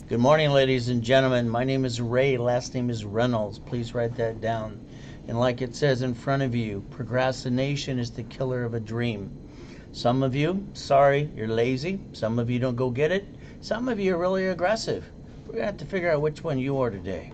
Good morning, ladies and gentlemen. My name is Ray. Last name is Reynolds. Please write that down. And like it says in front of you, procrastination is the killer of a dream. Some of you, sorry, you're lazy. Some of you don't go get it. Some of you are really aggressive. We're going to have to figure out which one you are today.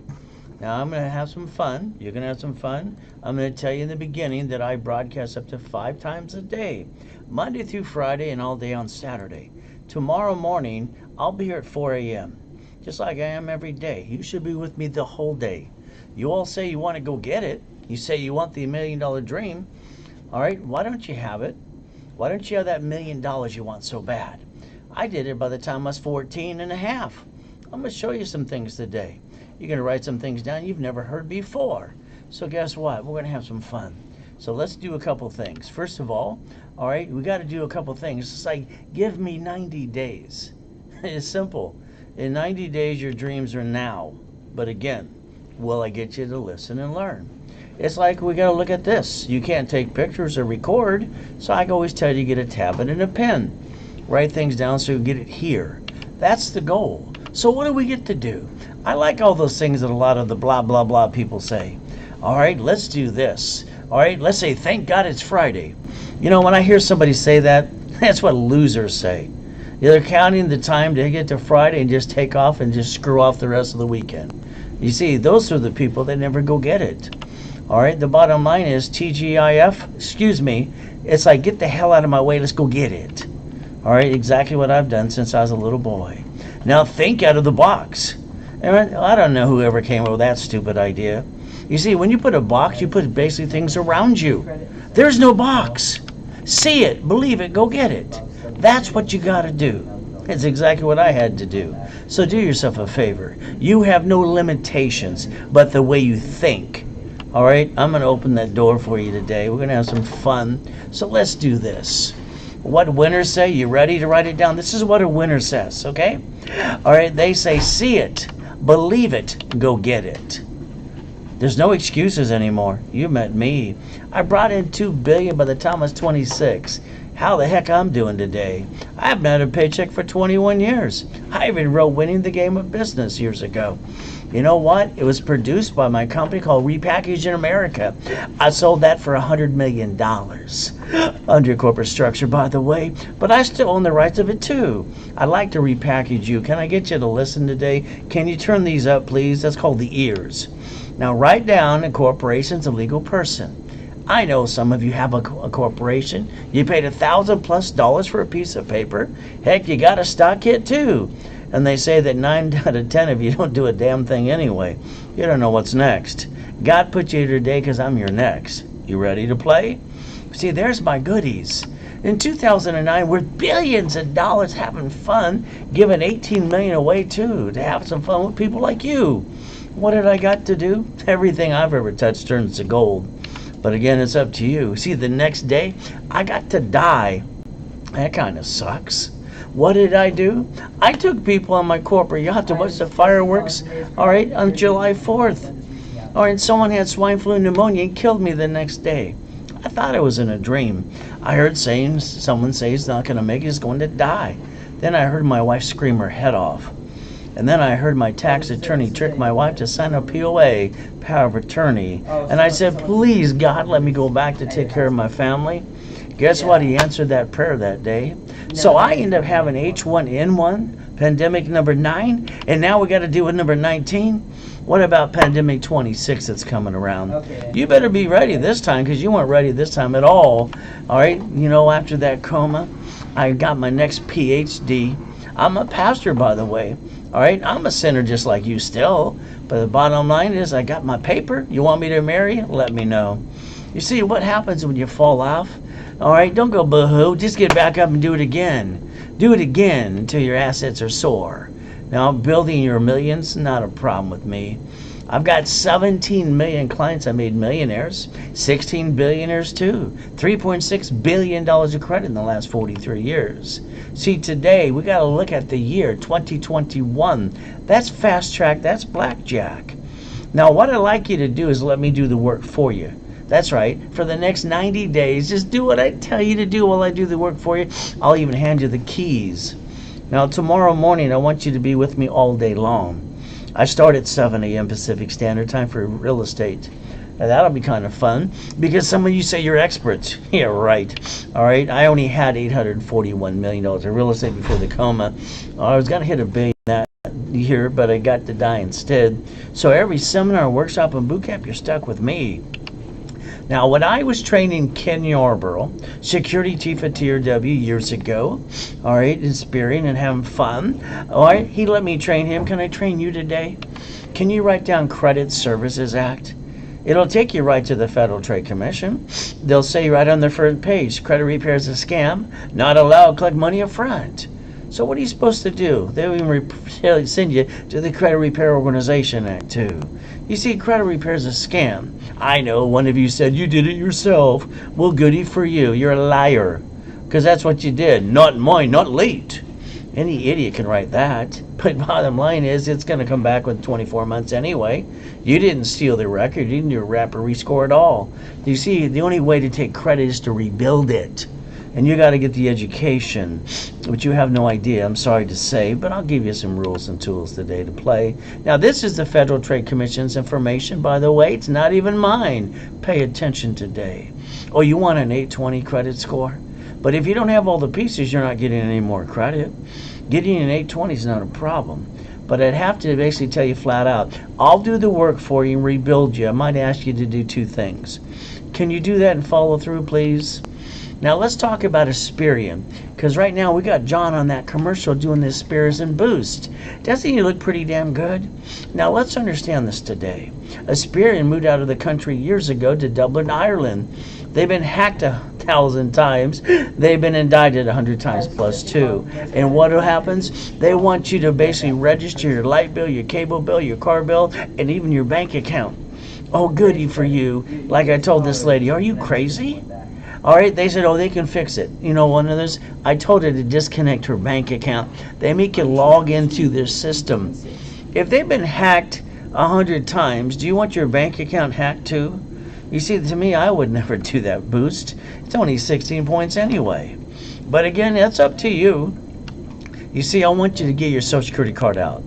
Now, I'm going to have some fun. You're going to have some fun. I'm going to tell you in the beginning that I broadcast up to 5 times a day, Monday through Friday and all day on Saturday. Tomorrow morning, I'll be here at 4 a.m., just like I am every day. You should be with me the whole day. You all say you want to go get it. You say you want the $1 million dream. All right, why don't you have it? Why don't you have that $1 million you want so bad? I did it by the time I was 14 and a half. I'm going to show you some things today. You're going to write some things down you've never heard before. So guess what? We're going to have some fun. So let's do a couple things. First of all right, we got to do a couple things. It's like, give me 90 days. It's simple. In 90 days, your dreams are now. But again, will I get you to listen and learn? It's like we got to look at this. You can't take pictures or record, so I always tell you to get a tablet and a pen. Write things down so you get it here. That's the goal. So what do we get to do? I like all those things that a lot of the blah, blah, blah people say. All right, let's do this. All right, let's say, thank God it's Friday. You know, when I hear somebody say that, that's what losers say. They're counting the time to get to Friday and just take off and just screw off the rest of the weekend. You see, those are the people that never go get it. All right, the bottom line is TGIF, excuse me, it's like, get the hell out of my way, let's go get it. All right, exactly what I've done since I was a little boy. Now think out of the box. I don't know whoever came up with that stupid idea. You see, when you put a box, you put basically things around you. There's no box. See it, believe it, go get it. That's what you got to do. It's exactly what I had to do. So do yourself a favor. You have no limitations but the way you think. All right, I'm going to open that door for you today. We're going to have some fun. So let's do this. What winners say? You ready to write it down? This is what a winner says, okay? All right, they say, see it, believe it, go get it. There's no excuses anymore. You met me. I brought in $2 billion by the time I was 26. How the heck I'm doing today? I haven't had a paycheck for 21 years. I even wrote Winning the Game of Business years ago. You know what? It was produced by my company called Repackaging America. I sold that for $100 million. Under corporate structure, by the way. But I still own the rights of it too. I'd like to repackage you. Can I get you to listen today? Can you turn these up, please? That's called the ears. Now write down, a corporation's a legal person. I know some of you have a corporation. You paid $1,000+ for a piece of paper. Heck, you got a stock hit too. And they say that 9 out of 10 of you don't do a damn thing anyway. You don't know what's next. God put you here today because I'm your next. You ready to play? See, there's my goodies. In 2009, we're billions of dollars having fun, giving $18 million away too, to have some fun with people like you. What did I got to do? Everything I've ever touched turns to gold. But again, it's up to you. See, the next day, I got to die. That kind of sucks. What did I do? I took people on my corporate yacht to watch the fireworks, all right, on July 4th. All right, someone had swine flu pneumonia and killed me the next day. I thought I was in a dream. I heard someone say he's not going to make it, he's going to die. Then I heard my wife scream her head off. And then I heard my tax attorney trick my wife to sign a POA, power of attorney. And I said, please, God, let me go back to take care of my family. Guess what? He answered that prayer that day. So I ended up having H1N1, pandemic number 9, and now we got to deal with number 19. What about pandemic 26 that's coming around? You better be ready this time, because you weren't ready this time at all. All right, you know, after that coma, I got my next PhD. I'm a pastor, by the way. All right, I'm a sinner just like you still. But the bottom line is I got my paper. You want me to marry? Let me know. You see what happens when you fall off? All right, don't go boo-hoo. Just get back up and do it again. Do it again until your assets are sore. Now, building your millions, not a problem with me. I've got 17 million clients I made millionaires, 16 billionaires too, $3.6 billion of credit in the last 43 years. See, today we got to look at the year 2021. That's fast track, that's blackjack. Now, what I'd like you to do is let me do the work for you. That's right. For the next 90 days, just do what I tell you to do while I do the work for you. I'll even hand you the keys. Now, tomorrow morning, I want you to be with me all day long. I start at 7 a.m. Pacific Standard Time for real estate. Now, that'll be kind of fun because some of you say you're experts. Yeah, right. All right. I only had $841 million of real estate before the coma. I was going to hit $1 billion that year, but I got to die instead. So every seminar, workshop, and boot camp, you're stuck with me. Now, when I was training Ken Yarborough, security chief at TRW years ago, all right, inspiring and having fun, all right, he let me train him. Can I train you today? Can you write down Credit Services Act? It'll take you right to the Federal Trade Commission. They'll say right on the front page, credit repair is a scam, not allowed, collect money up front. So what are you supposed to do? They'll even send you to the Credit Repair Organization Act too. You see, credit repair is a scam. I know one of you said you did it yourself. Well, goody for you. You're a liar. Because that's what you did. Not mine, not late. Any idiot can write that. But bottom line is it's going to come back with 24 months anyway. You didn't steal the record. You didn't do a rap or rescore at all. You see, the only way to take credit is to rebuild it. And you got to get the education, which you have no idea, I'm sorry to say, but I'll give you some rules and tools today to play. Now, this is the Federal Trade Commission's information, by the way. It's not even mine. Pay attention today. Oh, you want an 820 credit score? But if you don't have all the pieces, you're not getting any more credit. Getting an 820 is not a problem. But I'd have to basically tell you flat out, I'll do the work for you and rebuild you. I might ask you to do 2 things. Can you do that and follow through, please? Now let's talk about Aspirian, because right now we got John on that commercial doing the Aspirian Boost. Doesn't he look pretty damn good? Now let's understand this today. Aspirian moved out of the country years ago to Dublin, Ireland. They've been hacked 1,000 times. They've been indicted 100 times plus too. And what happens? They want you to basically register your light bill, your cable bill, your car bill, and even your bank account. Oh, goody for you. Like I told this lady, are you crazy? All right, they said, oh, they can fix it. You know, one of those, I told her to disconnect her bank account. They make you log into their system. If they've been hacked 100 times, do you want your bank account hacked too? You see, to me, I would never do that boost. It's only 16 points anyway. But again, that's up to you. You see, I want you to get your Social Security card out.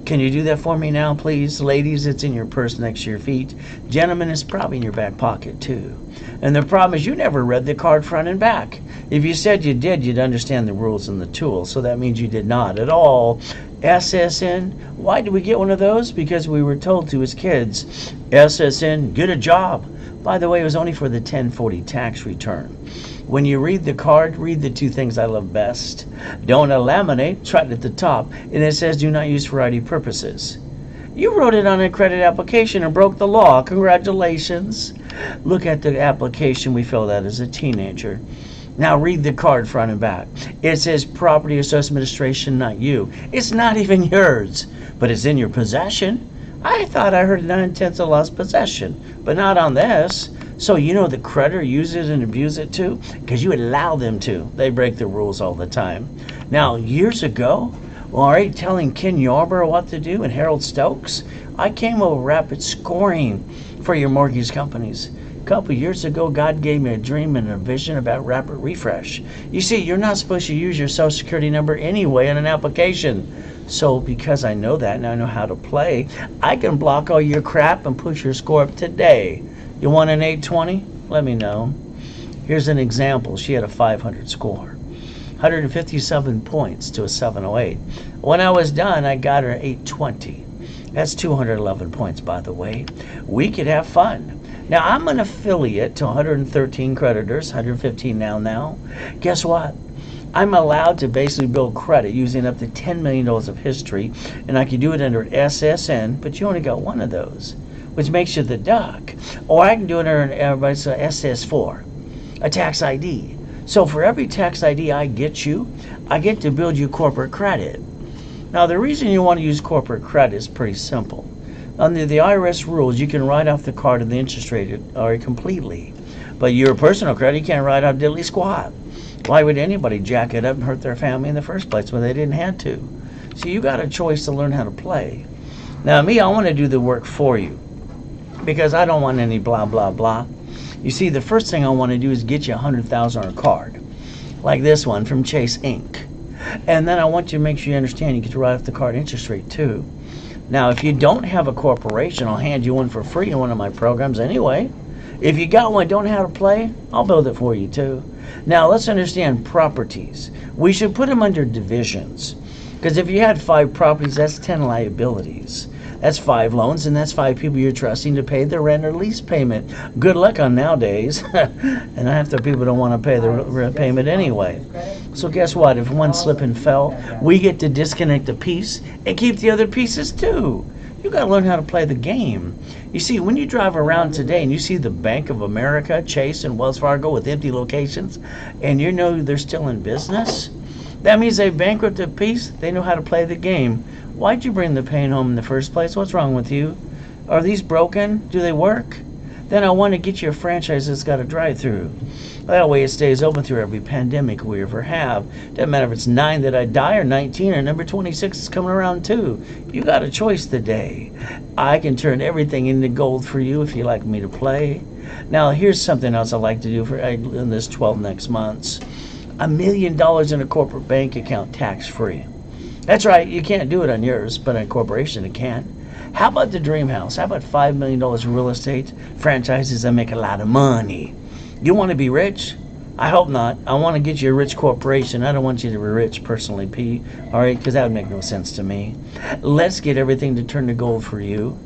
Can you do that for me now, please? Ladies, it's in your purse next to your feet. Gentlemen, it's probably in your back pocket, too. And the problem is you never read the card front and back. If you said you did, you'd understand the rules and the tools, so that means you did not at all. SSN, why did we get one of those? Because we were told to as kids, SSN, get a job. By the way, it was only for the 1040 tax return. When you read the card, read the two things I love best. Don't laminate, it's right at the top, and it says do not use for ID purposes. You wrote it on a credit application and broke the law. Congratulations. Look at the application we filled out as a teenager. Now read the card front and back. It says Property Assessment Administration, not you. It's not even yours, but it's in your possession. I thought I heard 9/10 of lost possession, but not on this. So you know the creditor uses it and abuses it too? Because you allow them to. They break the rules all the time. Now, years ago, all right, telling Ken Yarborough what to do and Harold Stokes, I came up with rapid scoring for your mortgage companies. A couple years ago, God gave me a dream and a vision about rapid refresh. You see, you're not supposed to use your social security number anyway in an application. So because I know that and I know how to play, I can block all your crap and push your score up today. You want an 820? Let me know. Here's an example. She had a 500 score. 157 points to a 708. When I was done, I got her 820. That's 211 points, by the way. We could have fun. Now, I'm an affiliate to 113 creditors, 115 now. Guess what? I'm allowed to basically build credit using up to $10 million of history, and I can do it under SSN, but you only got one of those, which makes you the duck. Or I can do it under everybody's SS4, a tax ID. So for every tax ID I get you, I get to build you corporate credit. Now the reason you want to use corporate credit is pretty simple. Under the IRS rules, you can write off the card and the interest rate completely. But your personal credit, you can't write off diddly squat. Why would anybody jack it up and hurt their family in the first place when they didn't have to? So you got a choice to learn how to play. Now me, I want to do the work for you because I don't want any blah, blah, blah. You see, the first thing I want to do is get you $100,000 on a card, like this one from Chase Inc. And then I want you to make sure you understand you get to write off the card interest rate too. Now, if you don't have a corporation, I'll hand you one for free in one of my programs anyway. If you got one, don't know how to play, I'll build it for you too. Now, let's understand properties. We should put them under divisions. Because if you had 5 properties, that's 10 liabilities. That's 5 loans, and that's 5 people you're trusting to pay the rent or lease payment. Good luck on nowadays. And half the people don't want to pay the rent payment anyway. So guess what? If one slip and fell, we get to disconnect a piece and keep the other pieces too. You got to learn how to play the game. You see, when you drive around today and you see the Bank of America, Chase, and Wells Fargo with empty locations, and you know they're still in business, that means they bankrupted a piece. They know how to play the game. Why'd you bring the pain home in the first place? What's wrong with you? Are these broken? Do they work? Then I want to get you a franchise that's got a drive-through. That way it stays open through every pandemic we ever have. Doesn't matter if it's 9 that I die or 19 or number 26 is coming around too. You got a choice today. I can turn everything into gold for you if you like me to play. Now here's something else I like to do for in this 12 next months. $1 million in a corporate bank account tax-free. That's right, you can't do it on yours, but on a corporation it can. How about the dream house? How about $5 million in real estate? Franchises that make a lot of money. You want to be rich? I hope not. I want to get you a rich corporation. I don't want you to be rich personally, P. All right, because that would make no sense to me. Let's get everything to turn to gold for you.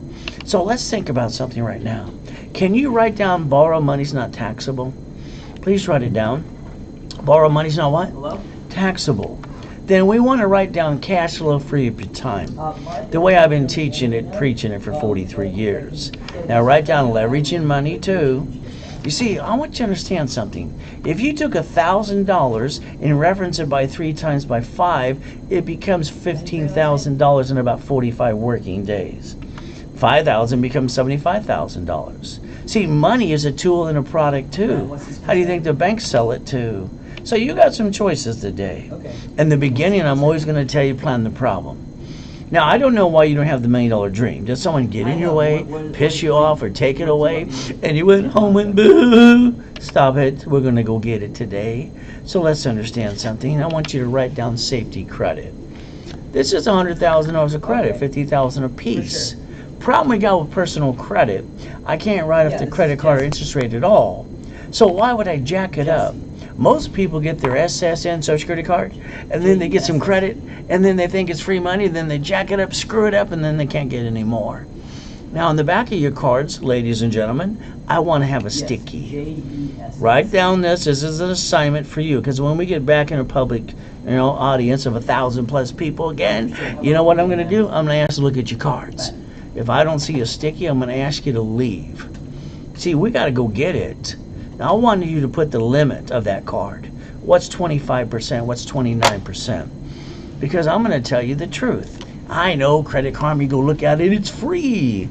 So let's think about something right now. Can you write down borrow money's not taxable? Please write it down. Borrow money's not what? Hello? Taxable. Then we want to write down cash flow free of your time. The way I've been teaching it, preaching it for 43 years. Now write down leveraging money too. You see, I want you to understand something. If you took $1,000 and reference it by 3 times by 5, it becomes $15,000 in about 45 working days. 5,000 becomes $75,000. See, money is a tool and a product too. How do you think the banks sell it to? So you got some choices today. Okay. In the beginning, I'm always going to tell you plan the problem. Now, I don't know why you don't have the $1 million dream. Did someone get in your way, piss you off, or take it away, and you went home and boo? Stop it. We're going to go get it today. So let's understand something. I want you to write down safety credit. This is $100,000 of credit, $50,000 a piece. Sure. Problem we got with personal credit, I can't write off the credit card interest rate at all. So why would I jack it up? Most people get their SSN, Social Security card, and then they get some credit, and then they think it's free money, then they jack it up, screw it up, and then they can't get any more. Now on the back of your cards, ladies and gentlemen, I want to have a sticky. Write down this. This is an assignment for you, because when we get back in a public, audience of 1,000 plus people again, you know what I'm going to do? I'm going to ask you to look at your cards. If I don't see a sticky, I'm going to ask you to leave. See, we got to go get it. Now I want you to put the limit of that card. What's 25%? What's 29%? Because I'm going to tell you the truth. I know Credit Karma, you go look at it, it's free.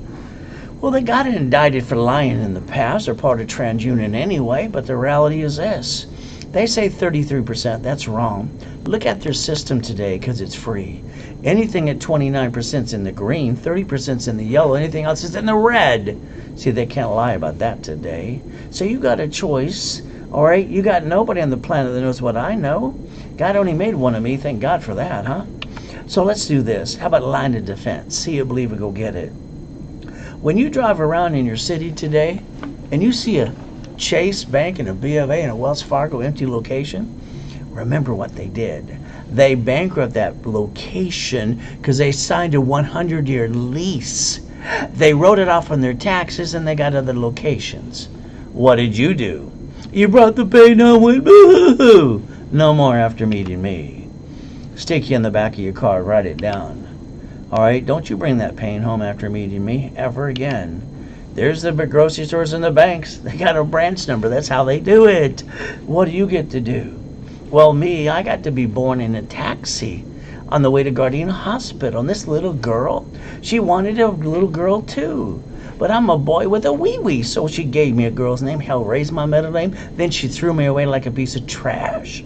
Well, they got indicted for lying in the past. They're part of TransUnion anyway, but the reality is this. They say 33%. That's wrong. Look at their system today, because it's free. Anything at 29% is in the green, 30% is in the yellow, anything else is in the red. See, they can't lie about that today. So you got a choice, all right? You got nobody on the planet that knows what I know. God only made one of me. Thank God for that, huh? So let's do this. How about line of defense? See you believe it, go get it. When you drive around in your city today and you see a Chase Bank and a B of A and a Wells Fargo empty location, remember what they did. They bankrupted that location because they signed a 100-year lease. They wrote it off on their taxes and they got other locations. What did you do? You brought the pain home with boo-hoo. No more after meeting me. Stick you in the back of your car, write it down. All right, don't you bring that pain home after meeting me ever again. There's the big grocery stores and the banks. They got a branch number. That's how they do it. What do you get to do? Well, me, I got to be born in a taxi on the way to Gardena Hospital. And this little girl, she wanted a little girl too. But I'm a boy with a wee-wee, so she gave me a girl's name. Hell, raised my middle name. Then she threw me away like a piece of trash.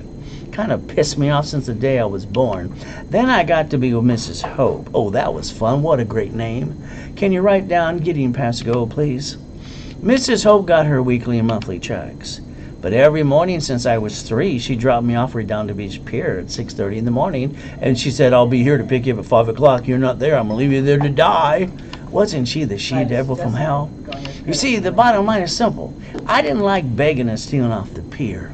Kind of pissed me off since the day I was born. Then I got to be with Mrs. Hope. Oh, that was fun. What a great name. Can you write down Gideon Pass Go, please? Mrs. Hope got her weekly and monthly checks. But every morning since I was 3, she dropped me off Redondo Beach Pier at 6:30 in the morning. And she said, I'll be here to pick you up at 5 o'clock. You're not there. I'm going to leave you there to die. Wasn't she the she-devil from hell? You see, the bottom line is simple. I didn't like begging and stealing off the pier.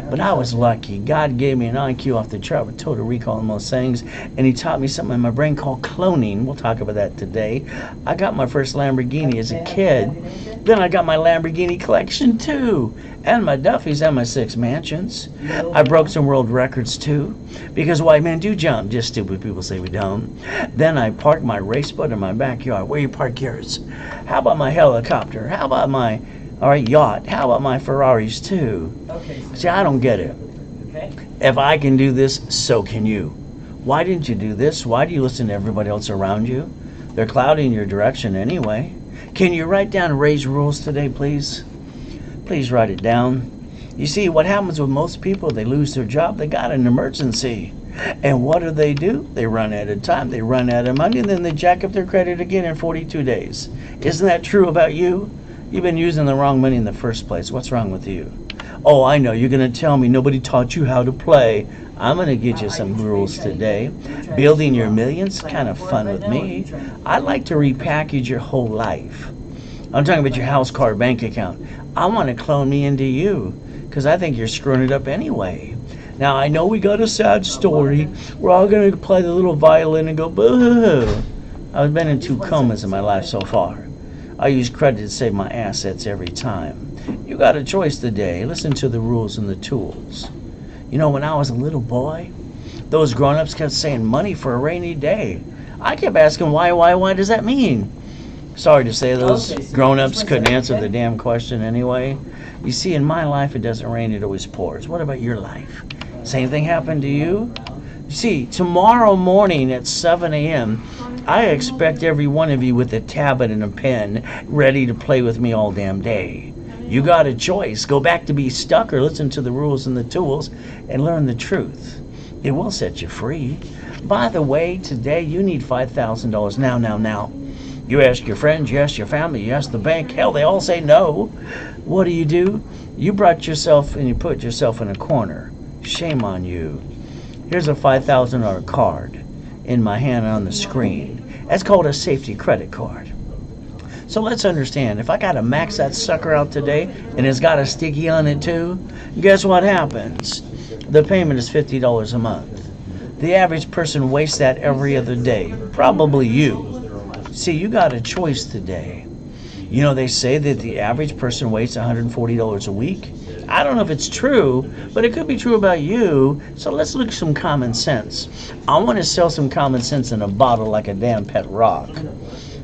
But I was lucky. God gave me an IQ off the chart with total recall and most things, and he taught me something in my brain called cloning. We'll talk about that today. I got my first Lamborghini as a kid. Then I got my Lamborghini collection too, and my Duffys and my 6 mansions. I broke some world records too, because white men do jump, just stupid people say we don't. Then I parked my race boat in my backyard. Where you park yours? How about my helicopter? How about my yacht? How about my Ferraris too? See, I don't get it. If I can do this, so can you. Why didn't you do this? Why do you listen to everybody else around you? They're clouding your direction anyway. Can you write down Ray's rules today, please? Please write it down. You see, what happens with most people, they lose their job, they got an emergency. And what do? They run out of time, they run out of money, and then they jack up their credit again in 42 days. Isn't that true about you? You've been using the wrong money in the first place. What's wrong with you? Oh, I know. You're going to tell me nobody taught you how to play. I'm going to get you some rules today. Building your millions, kind of fun with me. I'd like to repackage your whole life. I'm talking about your house, car, bank account. I want to clone me into you because I think you're screwing it up anyway. Now, I know we got a sad story. We're all going to play the little violin and go, boo. I've been in 2 comas in my life so far. I use credit to save my assets every time. You got a choice today. Listen to the rules and the tools. You know, when I was a little boy, those grown-ups kept saying money for a rainy day. I kept asking why does that mean? Sorry to say, those grown-ups couldn't answer the damn question anyway. You see, in my life, it doesn't rain, it always pours. What about your life? Same thing happened to you? You see, tomorrow morning at 7 a.m., I expect every one of you with a tablet and a pen ready to play with me all damn day. You got a choice. Go back to be stuck or listen to the rules and the tools and learn the truth. It will set you free. By the way, today you need $5,000 now. You ask your friends, you ask your family, you ask the bank. Hell, they all say no. What do? You brought yourself and you put yourself in a corner. Shame on you. Here's a $5,000 card in my hand on the screen. That's called a safety credit card. So let's understand, if I got to max that sucker out today and it's got a sticky on it too, guess what happens? The payment is $50 a month. The average person wastes that every other day. Probably you. See, you got a choice today. You know, they say that the average person wastes $140 a week. I don't know if it's true, but it could be true about you. So let's look at some common sense. I want to sell some common sense in a bottle like a damn pet rock.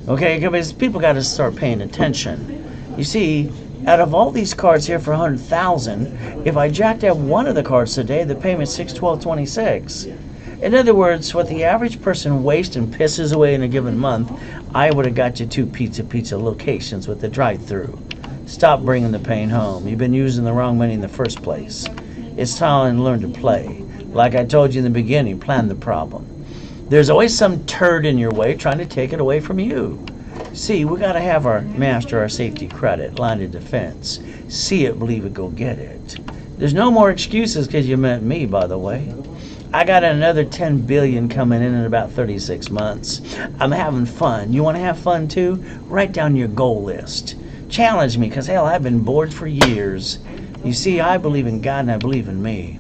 Okay, because people got to start paying attention. You see, out of all these cards here for $100,000, if I jacked up one of the cards today, the payment's $612.26. In other words, what the average person wastes and pisses away in a given month, I would have got you 2 pizza locations with the drive-through. Stop bringing the pain home. You've been using the wrong money in the first place. It's time to learn to play. Like I told you in the beginning, plan the problem. There's always some turd in your way trying to take it away from you. See, we got to have our master, our safety credit, line of defense. See it, believe it, go get it. There's no more excuses because you met me, by the way. I got another $10 billion coming in about 36 months. I'm having fun. You want to have fun too? Write down your goal list. Challenge me, because hell, I've been bored for years. You see, I believe in God and I believe in me.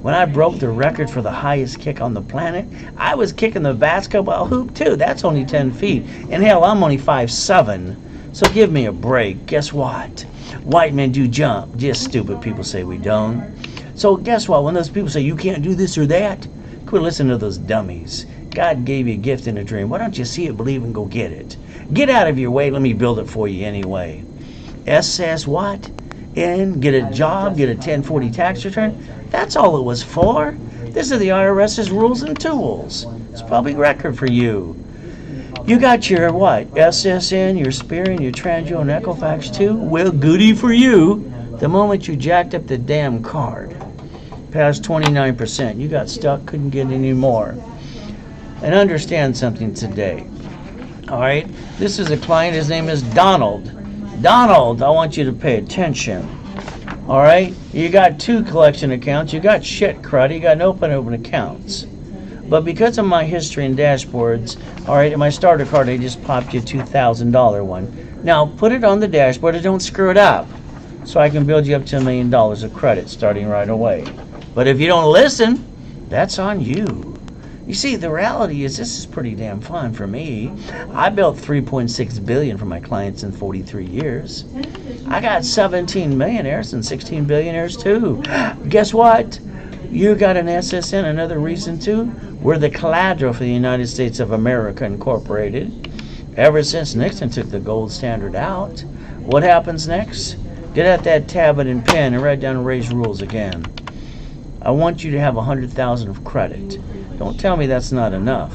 When I broke the record for the highest kick on the planet, I was kicking the basketball hoop too. That's only 10 feet. And hell, I'm only 5'7". So give me a break. Guess what? White men do jump. Just stupid people say we don't. So guess what? When those people say you can't do this or that, quit listening to those dummies. God gave you a gift and a dream. Why don't you see it, believe, and go get it? Get out of your way. Let me build it for you anyway. SS what? In, get a job, get a 1040 tax return. That's all it was for. This is the IRS's rules and tools. It's a public record for you. You got your what? SSN, your Experian, your Transio, and Equifax too? Well, goody for you. The moment you jacked up the damn card, past 29%, you got stuck, couldn't get any more. And understand something today. All right, this is a client. His name is Donald. Donald, I want you to pay attention. All right, you got 2 collection accounts. You got shit crud. You got open accounts. But because of my history and dashboards, all right, in my starter card, I just popped you a $2,000 one. Now put it on the dashboard and don't screw it up, so I can build you up to $1 million of credit starting right away. But if you don't listen, that's on you. You see, the reality is this is pretty damn fun for me. I built $3.6 billion for my clients in 43 years. I got 17 millionaires and 16 billionaires too. Guess what? You got an SSN, another reason too. We're the collateral for the United States of America Incorporated. Ever since Nixon took the gold standard out, what happens next? Get out that tablet and pen and write down Ray's rules again. I want you to have 100,000 of credit. Don't tell me that's not enough,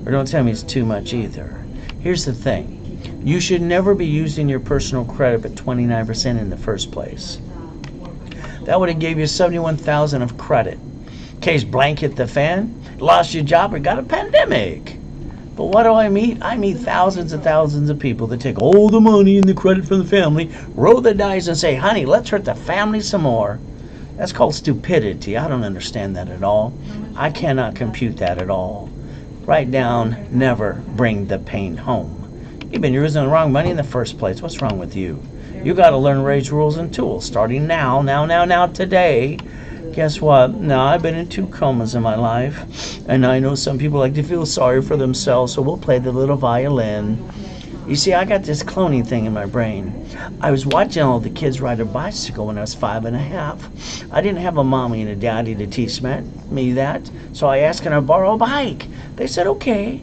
or don't tell me it's too much either. Here's the thing. You should never be using your personal credit at 29% in the first place. That would have gave you 71,000 of credit. In case blank hit the fan, lost your job, or got a pandemic. But what do I meet? I meet thousands and thousands of people that take all the money and the credit from the family, roll the dice and say, honey, let's hurt the family some more. That's called stupidity. I don't understand that at all. I cannot compute that at all. Write down, never bring the pain home. You've been using the wrong money in the first place. What's wrong with you? You got to learn Ray's rules and tools starting now, today. Guess what? Now, I've been in 2 comas in my life, and I know some people like to feel sorry for themselves, so we'll play the little violin. You see, I got this cloning thing in my brain. I was watching all the kids ride a bicycle when I was 5 and a half. I didn't have a mommy and a daddy to teach me that, so I asked, can I borrow a bike? They said, okay.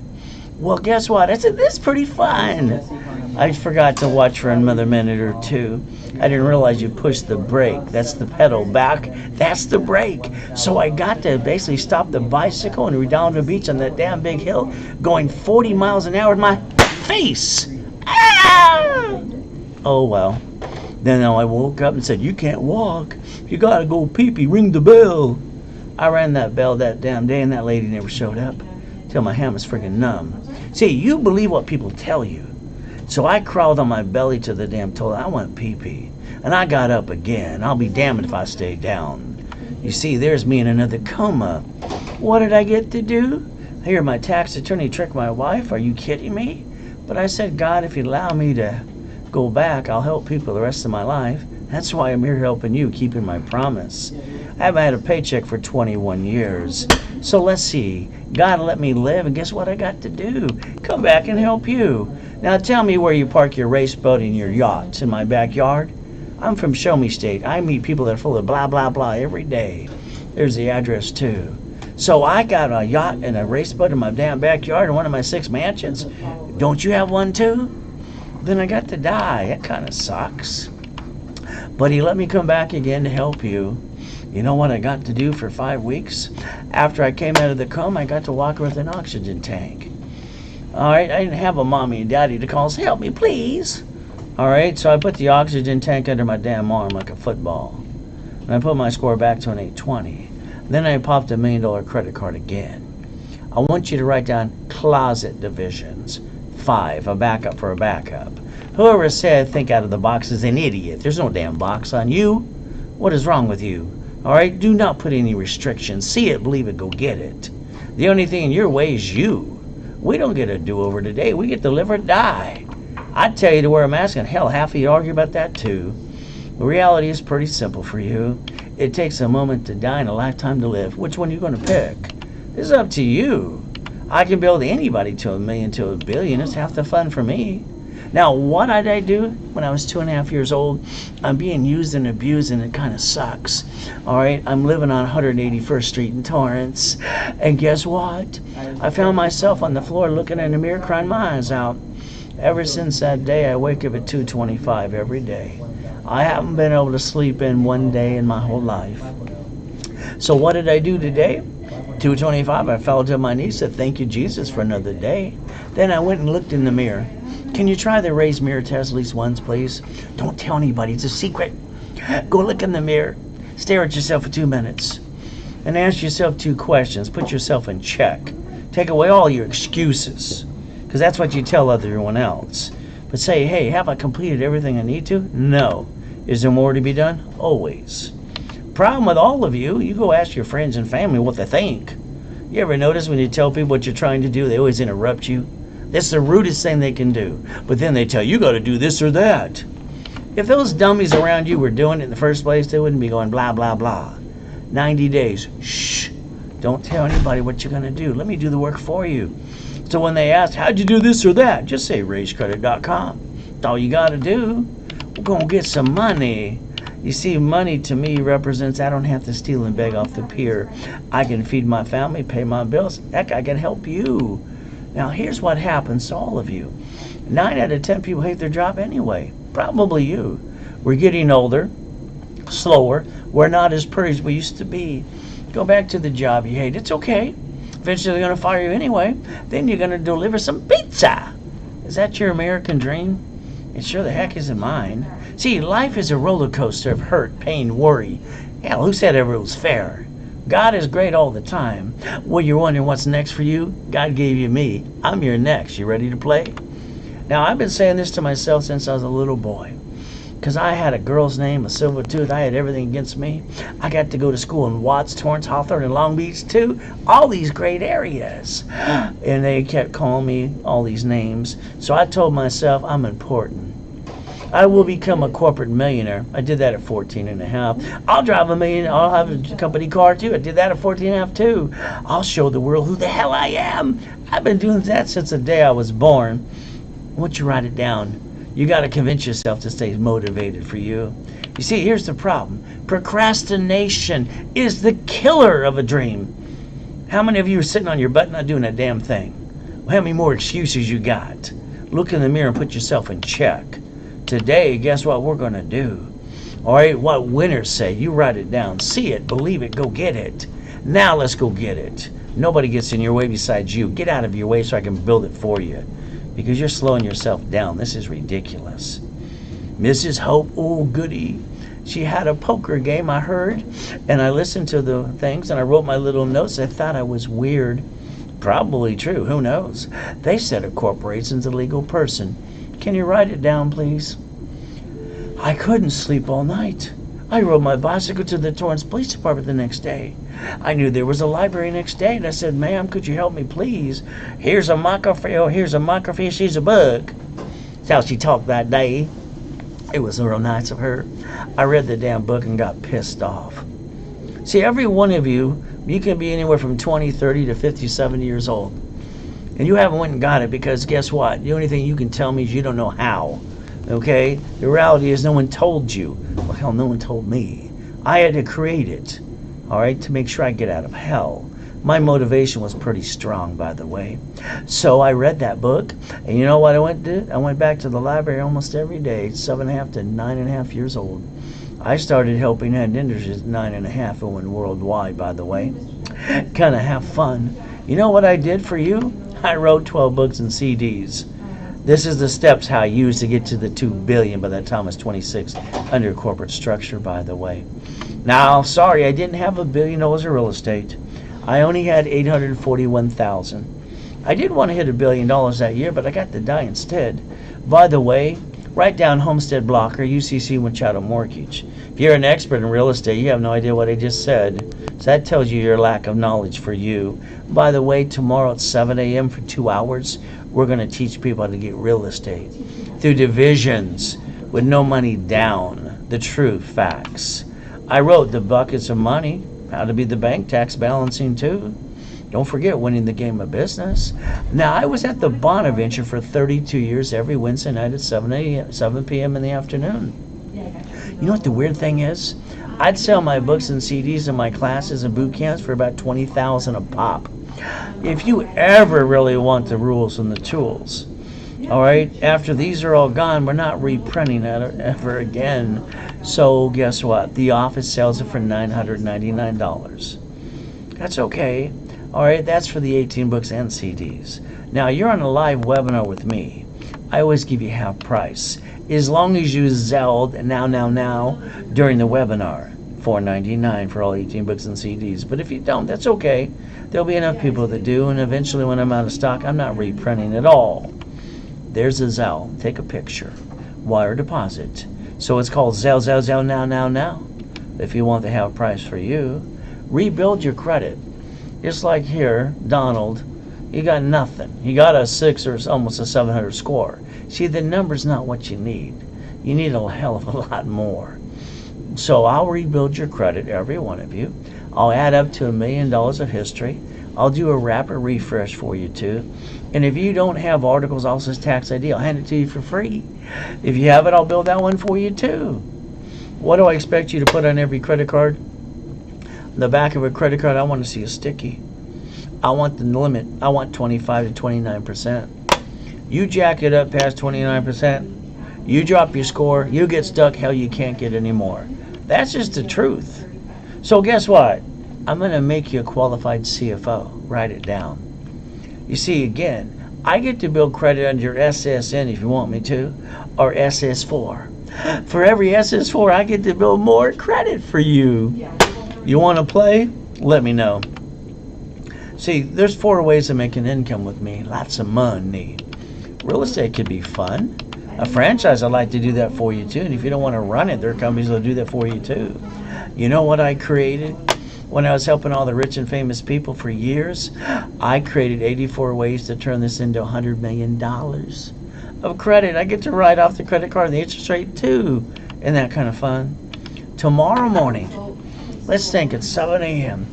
Well, guess what? I said, this is pretty fun. I forgot to watch for another minute or 2. I didn't realize you push the brake. That's the pedal back. That's the brake. So I got to basically stop the bicycle and down the beach on that damn big hill going 40 miles an hour with my face. Ah! Oh, well. Then I woke up and said, you can't walk. You got to go pee-pee. Ring the bell. I rang that bell that damn day and that lady never showed up till my hand was freaking numb. See, you believe what people tell you. So I crawled on my belly to the damn toilet. I went pee-pee. And I got up again. I'll be damned if I stay down. You see, there's me in another coma. What did I get to do? Here, my tax attorney tricked my wife. Are you kidding me? But I said, God, if you allow me to go back, I'll help people the rest of my life. That's why I'm here helping you, keeping my promise. I haven't had a paycheck for 21 years. So let's see. God let me live, and guess what I got to do? Come back and help you. Now tell me where you park your race boat and your yachts. In my backyard? I'm from Show Me State. I meet people that are full of blah, blah, blah every day. There's the address too. So I got a yacht and a race boat in my damn backyard in one of my 6 mansions. Don't you have one too? Then I got to die. That kind of sucks. But he let me come back again to help you. You know what I got to do for 5 weeks? After I came out of the coma, I got to walk with an oxygen tank. All right, I didn't have a mommy and daddy to call, say, help me, please. All right, so I put the oxygen tank under my damn arm like a football. And I put my score back to an 820. Then I popped a $1 million credit card again. I want you to write down closet divisions. 5, a backup for a backup. Whoever said think out of the box is an idiot. There's no damn box on you. What is wrong with you? All right, do not put any restrictions. See it, believe it, go get it. The only thing in your way is you. We don't get a do-over today. We get to live or die. I'd tell you to wear a mask, and hell, half of you argue about that too. The reality is pretty simple for you. It takes a moment to die and a lifetime to live. Which one are you going to pick? It's up to you. I can build anybody to $1 million to $1 billion. It's half the fun for me. Now, what did I do when I was 2.5 years old? I'm being used and abused, and it kind of sucks. All right, I'm living on 181st Street in Torrance, and guess what? I found myself on the floor looking in the mirror, crying my eyes out. Ever since that day, I wake up at 2:25 every day. I haven't been able to sleep in one day in my whole life. So what did I do today? 2:25, I fell to my knees, said, thank you, Jesus, for another day. Then I went and looked in the mirror. Can you try the raised mirror test at least once, please? Don't tell anybody. It's a secret. Go look in the mirror. Stare at yourself for 2 minutes. And ask yourself 2 questions. Put yourself in check. Take away all your excuses. Because that's what you tell everyone else. But say, hey, have I completed everything I need to? No. Is there more to be done? Always. Problem with all of you, you go ask your friends and family what they think. You ever notice when you tell people what you're trying to do, they always interrupt you? That's the rudest thing they can do. But then they tell you, you got to do this or that. If those dummies around you were doing it in the first place, they wouldn't be going blah, blah, blah. 90 days. Shh. Don't tell anybody what you're going to do. Let me do the work for you. So when they ask, how'd you do this or that? Just say raisecredit.com. That's all you got to do. We're going to get some money. You see, money to me represents I don't have to steal and beg off the pier. I can feed my family, pay my bills. Heck, I can help you. Now, here's what happens to all of you. 9 out of 10 people hate their job anyway. Probably you. We're getting older, slower. We're not as pretty as we used to be. Go back to the job you hate. It's okay. Eventually, they're going to fire you anyway. Then you're going to deliver some pizza. Is that your American dream? It sure the heck isn't mine. See, life is a roller coaster of hurt, pain, worry. Hell, who said ever it was fair? God is great all the time. Well, you're wondering what's next for you? God gave you me. I'm your next. You ready to play? Now, I've been saying this to myself since I was a little boy. Because I had a girl's name, a silver tooth. I had everything against me. I got to go to school in Watts, Torrance, Hawthorne, and Long Beach, too. All these great areas. And they kept calling me all these names. So I told myself I'm important. I will become a corporate millionaire. I did that at 14 and a half. I'll drive $1 million. I'll have a company car too. I did that at 14 and a half too. I'll show the world who the hell I am. I've been doing that since the day I was born. Once you write it down, you got to convince yourself to stay motivated for you. You see, here's the problem. Procrastination is the killer of a dream. How many of you are sitting on your butt not doing a damn thing? How many more excuses you got? Look in the mirror and put yourself in check. Today, guess what we're going to do? All right, what winners say. You write it down. See it, believe it, go get it. Now let's go get it. Nobody gets in your way besides you. Get out of your way so I can build it for you. Because you're slowing yourself down. This is ridiculous. Mrs. Hope, oh goody. She had a poker game, I heard. And I listened to the things and I wrote my little notes. I thought I was weird. Probably true, who knows? They said a corporation's a legal person. Can you write it down, please? I couldn't sleep all night. I rode my bicycle to the Torrance Police Department the next day. I knew there was a library next day, and I said, ma'am, could you help me, please? Here's a microfiche, here's a microfiche, she's a bug. That's how she talked that day. It was real nice of her. I read the damn book and got pissed off. See, every one of you You can be anywhere from 20, 30 to 50, 70 years old. And you haven't went and got it because guess what? The only thing you can tell me is you don't know how. Okay? The reality is no one told you. Well, hell, no one told me. I had to create it. All right? To make sure I get out of hell. My motivation was pretty strong, by the way. So I read that book. And you know what I went to do? I went back to the library almost every day, 7.5 to 9.5 years old. I started helping end industries at 9.5 and went worldwide, by the way. Kind of have fun. You know what I did for you? I wrote 12 books and CDs. This is the steps how I used to get to the $2 billion by the time I was 26 under corporate structure, by the way. Now, sorry, I didn't have $1 billion of real estate. I only had 841,000. I did want to hit $1 billion that year, but I got to die instead. By the way, write down Homestead Blocker, UCC Untitled Mortgage. If you're an expert in real estate, you have no idea what I just said. So that tells you your lack of knowledge for you. By the way, tomorrow at 7 a.m. for 2 hours, we're going to teach people how to get real estate through divisions with no money down. The true facts. I wrote The Buckets of Money, How to Be the Bank, Tax Balancing too. Don't forget Winning the Game of Business. Now, I was at the Bonaventure for 32 years every Wednesday night at 7 p.m. in the afternoon. You know what the weird thing is? I'd sell my books and CDs in my classes and boot camps for about $20,000 a pop. If you ever really want the rules and the tools, all right, after these are all gone, we're not reprinting it ever again. So guess what? The office sells it for $999. That's okay. All right, that's for the 18 books and CDs. Now, you're on a live webinar with me. I always give you half price. As long as you Zelled now during the webinar. $4.99 for all 18 books and CDs. But if you don't, that's okay. There'll be enough people that do, and eventually when I'm out of stock, I'm not reprinting at all. There's a Zelle. Take a picture. Wire deposit. So it's called Zelle now. If you want the half price for you. Rebuild your credit. Just like here, Donald, he got nothing. He got a 6 or almost a 700 score. See, the number's not what you need. You need a hell of a lot more. So I'll rebuild your credit, every one of you. I'll add up to $1 million of history. I'll do a rapid refresh for you too. And if you don't have articles, also tax ID, I'll hand it to you for free. If you have it, I'll build that one for you too. What do I expect you to put on every credit card? The back of a credit card, I want to see a sticky. I want the limit. I want 25 to 29%. You jack it up past 29%, you drop your score, you get stuck, hell, you can't get any more. That's just the truth. So guess what? I'm going to make you a qualified CFO. Write it down. You see, again, I get to build credit under your SSN if you want me to, or SS4. For every SS4, I get to build more credit for you. You want to play? Let me know. See, there's 4 ways of making income with me. Lots of money. Real estate could be fun. A franchise, I'd like to do that for you too. And if you don't want to run it, there are companies that'll do that for you too. You know what I created? When I was helping all the rich and famous people for years, I created 84 ways to turn this into $100 million of credit. I get to write off the credit card and the interest rate too. Isn't that kind of fun? Tomorrow morning, let's think at 7 a.m.,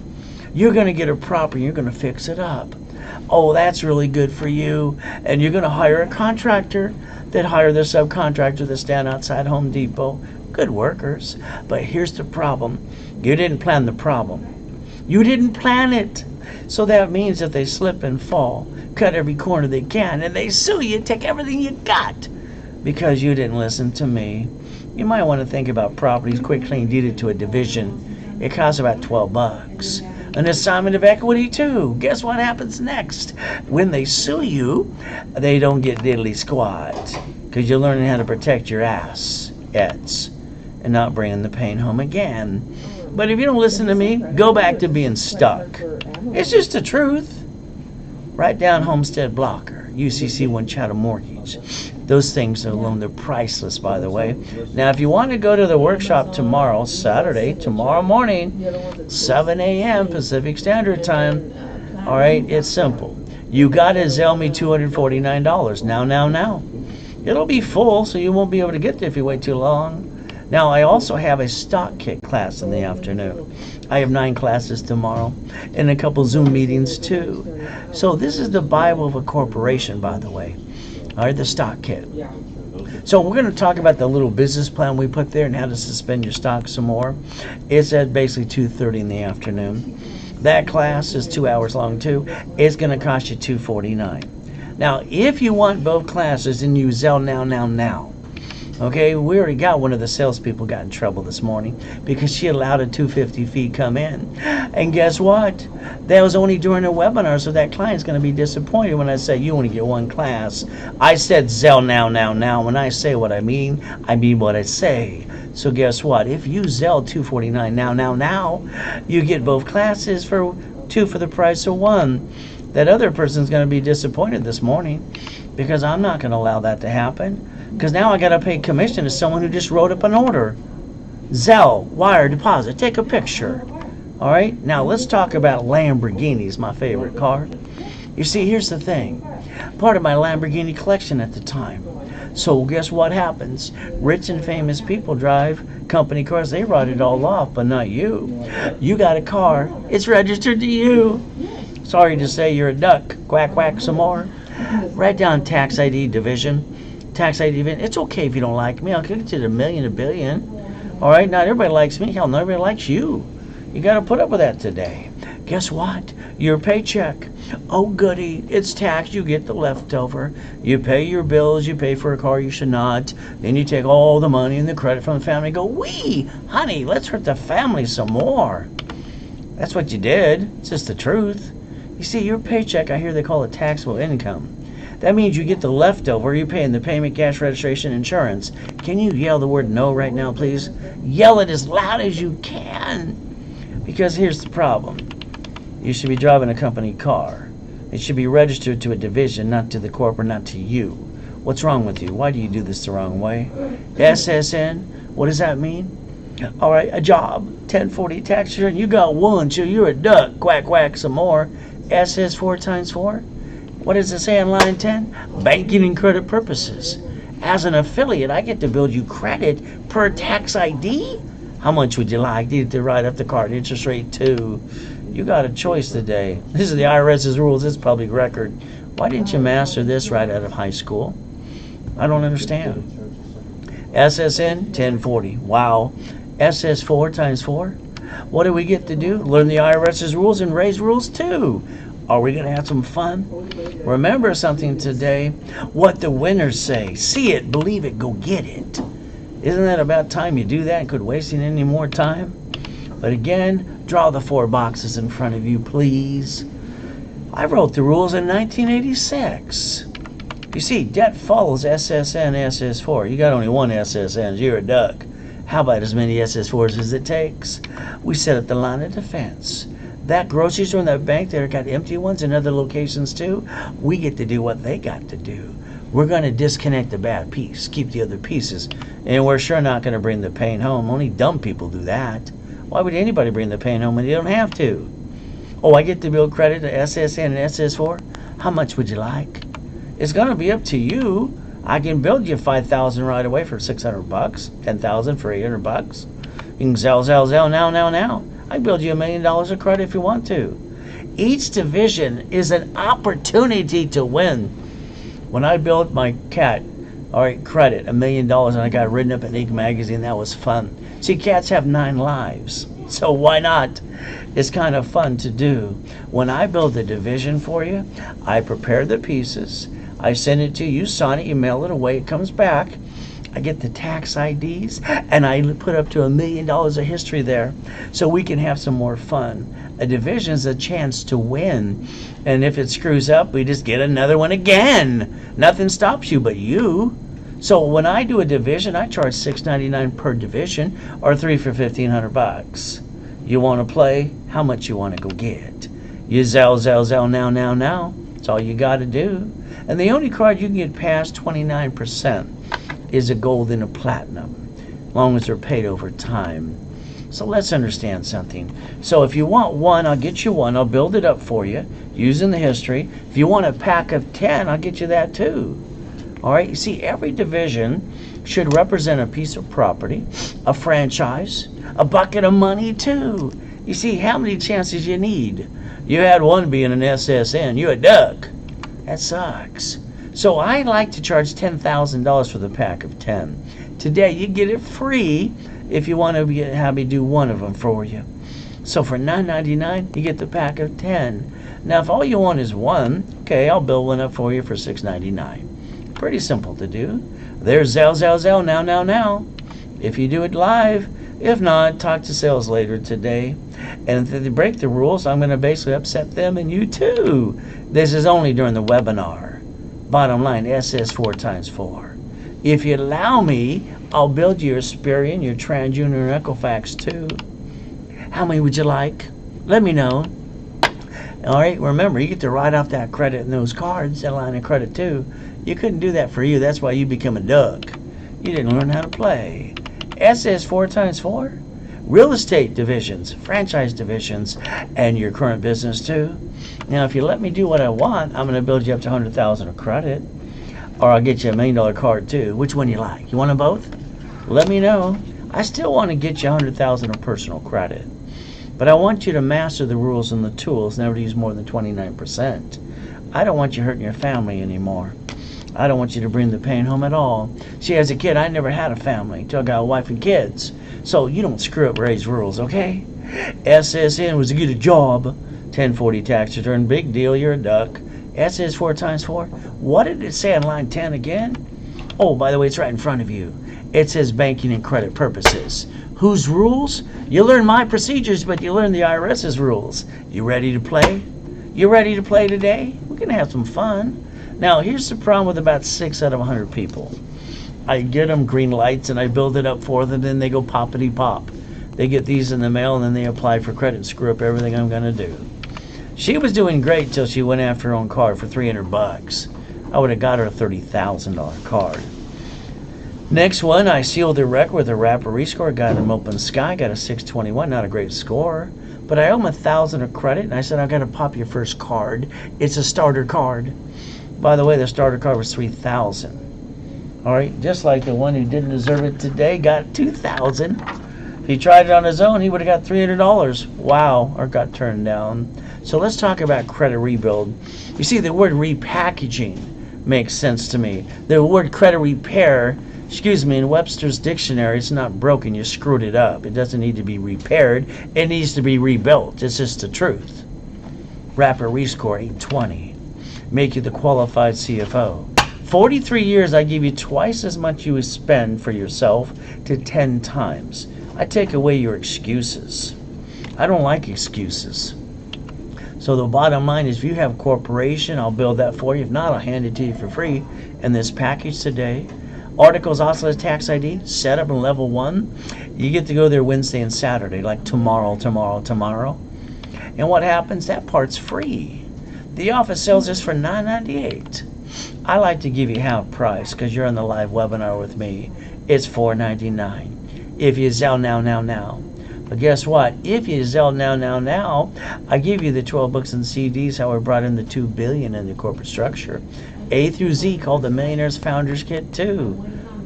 you're going to get a property, you're going to fix it up. Oh, that's really good for you. And you're going to hire a contractor that hire the subcontractor that stand outside Home Depot. Good workers. But here's the problem. You didn't plan the problem. You didn't plan it. So that means if they slip and fall, cut every corner they can, and they sue you, take everything you got because you didn't listen to me. You might want to think about properties quick, clean, deeded to a division. It costs about $12. An assignment of equity too. Guess what happens next? When they sue you, they don't get diddly squat because you're learning how to protect your assets and not bringing the pain home again. But if you don't listen to me, go back to being stuck. It's just the truth. Write down Homestead Blocker, UCC Untitled Mortgage. Those things alone, they're priceless, by the way. Now, if you want to go to the workshop tomorrow, Saturday, tomorrow morning, 7 a.m. Pacific Standard Time, all right, it's simple. You got to Zelle me $249 now. It'll be full, so you won't be able to get there if you wait too long. Now, I also have a stock kit class in the afternoon. I have 9 classes tomorrow and a couple Zoom meetings too. So this is the Bible of a corporation, by the way. All right, the stock kit. So we're going to talk about the little business plan we put there and how to suspend your stock some more. It's at basically 2:30 in the afternoon. That class is 2 hours long too. It's going to cost you $249. Now, if you want both classes, then use Zelle now. Okay, we already got one of the salespeople got in trouble this morning because she allowed a $250 fee come in. And guess what? That was only during a webinar, so that client's going to be disappointed when I say you only get one class. I said Zelle now. When I say what I mean what I say. So guess what? If you Zelle $249 now, you get both classes for 2 for the price of 1. That other person's going to be disappointed this morning because I'm not going to allow that to happen. Because now I got to pay commission to someone who just wrote up an order. Zelle, wire deposit, take a picture. All right, now let's talk about Lamborghinis, my favorite car. You see, here's the thing. Part of my Lamborghini collection at the time. So guess what happens? Rich and famous people drive company cars. They write it all off, but not you. You got a car. It's registered to you. Sorry to say you're a duck. Quack, quack some more. Write down tax ID division. Tax ID division. It's okay if you don't like me. I'll get you to $1 billion. All right, not everybody likes me. Hell, not everybody likes you. You got to put up with that today. Guess what? Your paycheck. Oh, goody. It's taxed. You get the leftover. You pay your bills. You pay for a car you should not. Then you take all the money and the credit from the family and go, wee, honey, let's hurt the family some more. That's what you did. It's just the truth. You see, your paycheck, I hear they call it taxable income. That means you get the leftover. You're paying the payment, gas, registration, insurance. Can you yell the word no right now, please? Yell it as loud as you can. Because here's the problem. You should be driving a company car. It should be registered to a division, not to the corporate, not to you. What's wrong with you? Why do you do this the wrong way? SSN, what does that mean? All right, a job, 1040 tax return. You got one, so you're a duck. Quack, quack some more. SS4 times 4. What does it say on line 10? Banking and credit purposes. As an affiliate, I get to build you credit per tax ID. How much would you like? Need to write up the card interest rate too. You got a choice today. This is the IRS's rules. It's public record. Why didn't you master this right out of high school? I don't understand. SSN 1040. Wow. SS4 times 4. What do we get to do? Learn the IRS's rules and raise rules too. Are we going to have some fun? Remember something today. What the winners say. See it, believe it, go get it. Isn't that about time you do that and quit wasting any more time? But again, draw the 4 boxes in front of you, please. I wrote the rules in 1986. You see, debt follows SSN, SS4. You got only one SSN, you're a duck. How about as many SS4s as it takes? We set up the line of defense. That grocery store and that bank that got empty ones in other locations too, we get to do what they got to do. We're going to disconnect the bad piece, keep the other pieces, and we're sure not going to bring the pain home. Only dumb people do that. Why would anybody bring the pain home when you don't have to? Oh, I get to build credit to SSN and SS4? How much would you like? It's going to be up to you. I can build you 5,000 right away for $600, 10,000 for $800. You can Zelle now. I can build you $1 million of credit if you want to. Each division is an opportunity to win. When I built my cat, all right, credit, $1 million, and I got written up in Inc. magazine, that was fun. See, cats have 9 lives, so why not? It's kind of fun to do. When I build a division for you, I prepare the pieces. I send it to you, sign it, you mail it away, it comes back. I get the tax IDs, and I put up to $1 million of history there so we can have some more fun. A division is a chance to win, and if it screws up, we just get another one again. Nothing stops you but you. So when I do a division, I charge $6.99 per division, or 3 for $1,500. You want to play? How much you want to go get? You Zelle now. That's all you got to do. And the only card you can get past 29% is a gold and a platinum, as long as they're paid over time. So let's understand something. So if you want one, I'll get you one. I'll build it up for you using the history. If you want a pack of 10, I'll get you that too. All right, you see, every division should represent a piece of property, a franchise, a bucket of money too. You see, how many chances you need? You had one being an SSN. You a duck. That sucks. So I like to charge $10,000 for the pack of 10. Today you get it free if you want to have me do one of them for you. So for $9.99 you get the pack of 10. Now if all you want is one, okay, I'll build one up for you for $6.99. Pretty simple to do. There's Zell, now. If you do it live, if not, talk to sales later today. And if they break the rules, I'm going to basically upset them and you too. This is only during the webinar. Bottom line, SS 4 times 4. If you allow me, I'll build you your Experian, your TransUnion, and Equifax too. How many would you like? Let me know. All right, remember, you get to write off that credit in those cards, that line of credit too. You couldn't do that for you. That's why you become a duck. You didn't learn how to play. SS 4 times 4. Real estate divisions, franchise divisions, and your current business too. Now, if you let me do what I want, I'm going to build you up to $100,000 of credit, or I'll get you a $1 million card too. Which one you like? You want them both? Let me know. I still want to get you $100,000 of personal credit, but I want you to master the rules and the tools, never to use more than 29%. I don't want you hurting your family anymore. I don't want you to bring the pain home at all. See, as a kid, I never had a family until I got a wife and kids. So you don't screw up Ray's rules, okay? SSN was to get a job. 1040 tax return, big deal, you're a duck. SS 4 times 4. What did it say on line 10 again? Oh, by the way, it's right in front of you. It says banking and credit purposes. Whose rules? You learn my procedures, but you learn the IRS's rules. You ready to play? You ready to play today? We're going to have some fun. Now, here's the problem with about 6 out of 100 people. I get them green lights and I build it up for them, then they go poppity pop. They get these in the mail and then they apply for credit and screw up everything I'm going to do. She was doing great till she went after her own card for $300. I would have got her a $30,000 card. Next one, I sealed the record with a rapper rescore, got him open sky, got a 621, not a great score. But I owe him $1,000 of credit and I said, I've got to pop your first card. It's a starter card. By the way, the starter card was $3,000. All right, just like the one who didn't deserve it today got $2,000. If he tried it on his own, he would have got $300. Wow, or got turned down. So let's talk about credit rebuild. You see, the word repackaging makes sense to me. The word credit repair, in Webster's dictionary, it's not broken. You screwed it up. It doesn't need to be repaired. It needs to be rebuilt. It's just the truth. Rapper rescore 820. Make you the qualified CFO. 43 years, I give you twice as much you would spend for yourself to 10 times. I take away your excuses. I don't like excuses. So the bottom line is, if you have a corporation, I'll build that for you. If not, I'll hand it to you for free in this package today. Articles also has tax ID, set up in level 1. You get to go there Wednesday and Saturday, like tomorrow. And what happens? That part's free. The office sells this for $9.98. I like to give you half price because you're on the live webinar with me. It's $4.99. If you Zelle now. But guess what? If you Zelle now, I give you the 12 books and CDs, how I brought in the $2 billion in the corporate structure. A through Z, called the Millionaires Founders Kit too.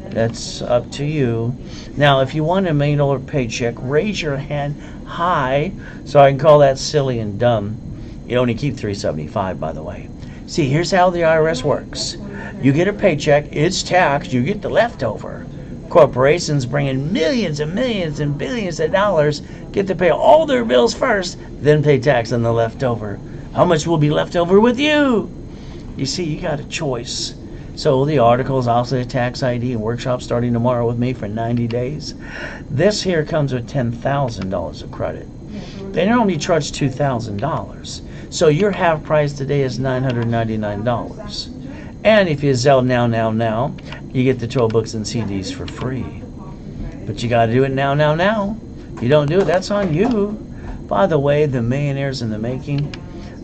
That's up to you. Now, if you want a $1 million paycheck, raise your hand high so I can call that silly and dumb. You only keep $375, by the way. See, here's how the IRS works. You get a paycheck, it's taxed, you get the leftover. Corporations bring in millions and millions and billions of dollars, get to pay all their bills first, then pay tax on the leftover. How much will be left over with you? You see, you got a choice. So the articles, also the tax ID and workshop starting tomorrow with me for 90 days. This here comes with $10,000 of credit. They only charge $2,000. So your half price today is $999. And if you Zelle now, you get the 12 books and CDs for free. But you got to do it now. If you don't do it, that's on you. By the way, the Millionaires in the Making,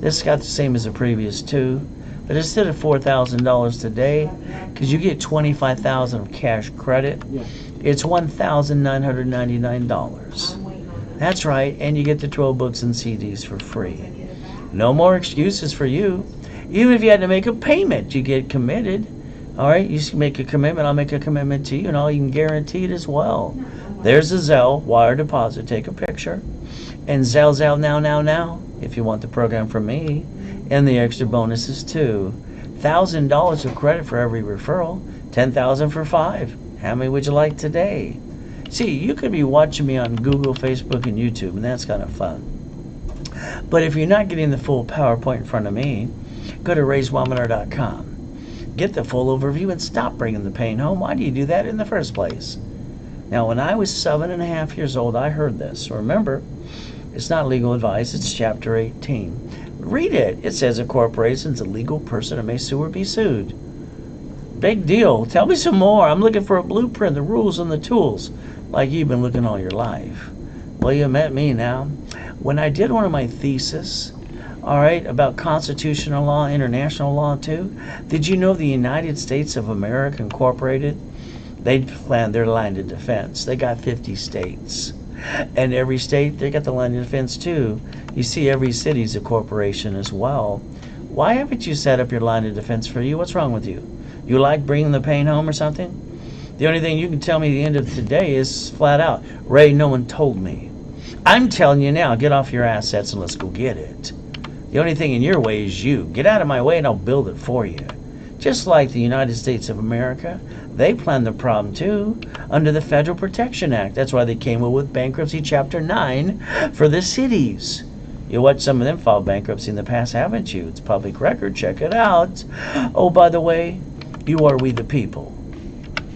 this got the same as the previous two. But instead of $4,000 today, because you get $25,000 of cash credit, it's $1,999. That's right, and you get the 12 books and CDs for free. No more excuses for you. Even if you had to make a payment, you get committed. All right, you make a commitment, I'll make a commitment to you, and I'll even guarantee it as well. There's a Zelle, wire deposit, take a picture. And Zelle now, if you want the program from me. And the extra bonuses too. $1,000 of credit for every referral, $10,000 for 5. How many would you like today? See, you could be watching me on Google, Facebook, and YouTube, and that's kind of fun. But if you're not getting the full PowerPoint in front of me, go to Ray'sWebinar.com. Get the full overview and stop bringing the pain home. Why do you do that in the first place? Now, when I was 7.5 years old, I heard this. Remember, it's not legal advice, it's chapter 18. Read it. It says a corporation is a legal person and may sue or be sued. Big deal. Tell me some more. I'm looking for a blueprint, the rules and the tools, like you've been looking all your life. Well, you met me now. When I did one of my theses, all right, about constitutional law, international law too, did you know the United States of America Incorporated, they planned their line of defense. They got 50 states. And every state, they got the line of defense too. You see, every city's a corporation as well. Why haven't you set up your line of defense for you? What's wrong with you? You like bringing the pain home or something? The only thing you can tell me at the end of today is flat out, Ray, no one told me. I'm telling you now, get off your assets and let's go get it. The only thing in your way is you. Get out of my way and I'll build it for you. Just like the United States of America, they planned the problem too under the Federal Protection Act. That's why they came up with bankruptcy chapter 9 for the cities. You watched some of them file bankruptcy in the past, haven't you? It's public record. Check it out. Oh, by the way, you are we the people.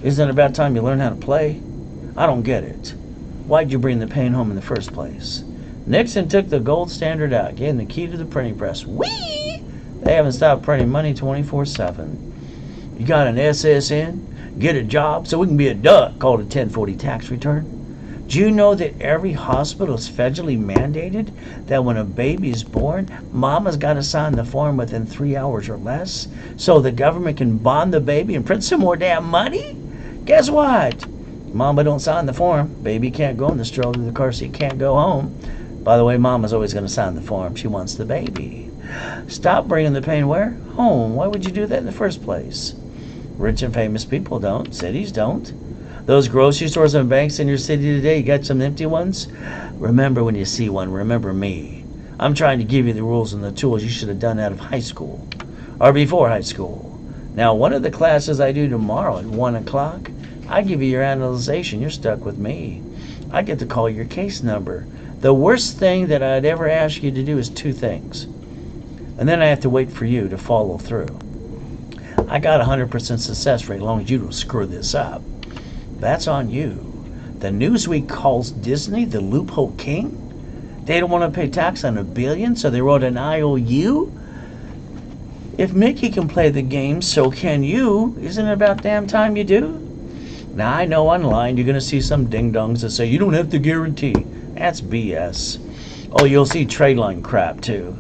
Isn't it about time you learn how to play? I don't get it. Why'd you bring the pain home in the first place? Nixon took the gold standard out, gave him the key to the printing press. Whee! They haven't stopped printing money 24/7. You got an SSN? Get a job so we can be a duck, called a 1040 tax return. Do you know that every hospital is federally mandated that when a baby is born, mama's got to sign the form within 3 hours or less so the government can bond the baby and print some more damn money? Guess what? Mama don't sign the form, baby can't go in the stroller, the car seat can't go home. By the way, mama's always going to sign the form. She wants the baby. Stop bringing the pain where? Home. Why would you do that in the first place? Rich and famous people don't. Cities don't. Those grocery stores and banks in your city today, you got some empty ones? Remember when you see one, remember me. I'm trying to give you the rules and the tools you should have done out of high school. Or before high school. Now, one of the classes I do tomorrow at 1 o'clock, I give you your analyzation. You're stuck with me. I get to call your case number. The worst thing that I'd ever ask you to do is 2 things. And then I have to wait for you to follow through. I got 100% success rate as long as you don't screw this up. That's on you. The Newsweek calls Disney the loophole king. They don't want to pay tax on $1 billion, so they wrote an IOU. If Mickey can play the game, so can you. Isn't it about damn time you do? Now, I know online you're going to see some ding-dongs that say you don't have to guarantee. That's BS. Oh, you'll see trade line crap too.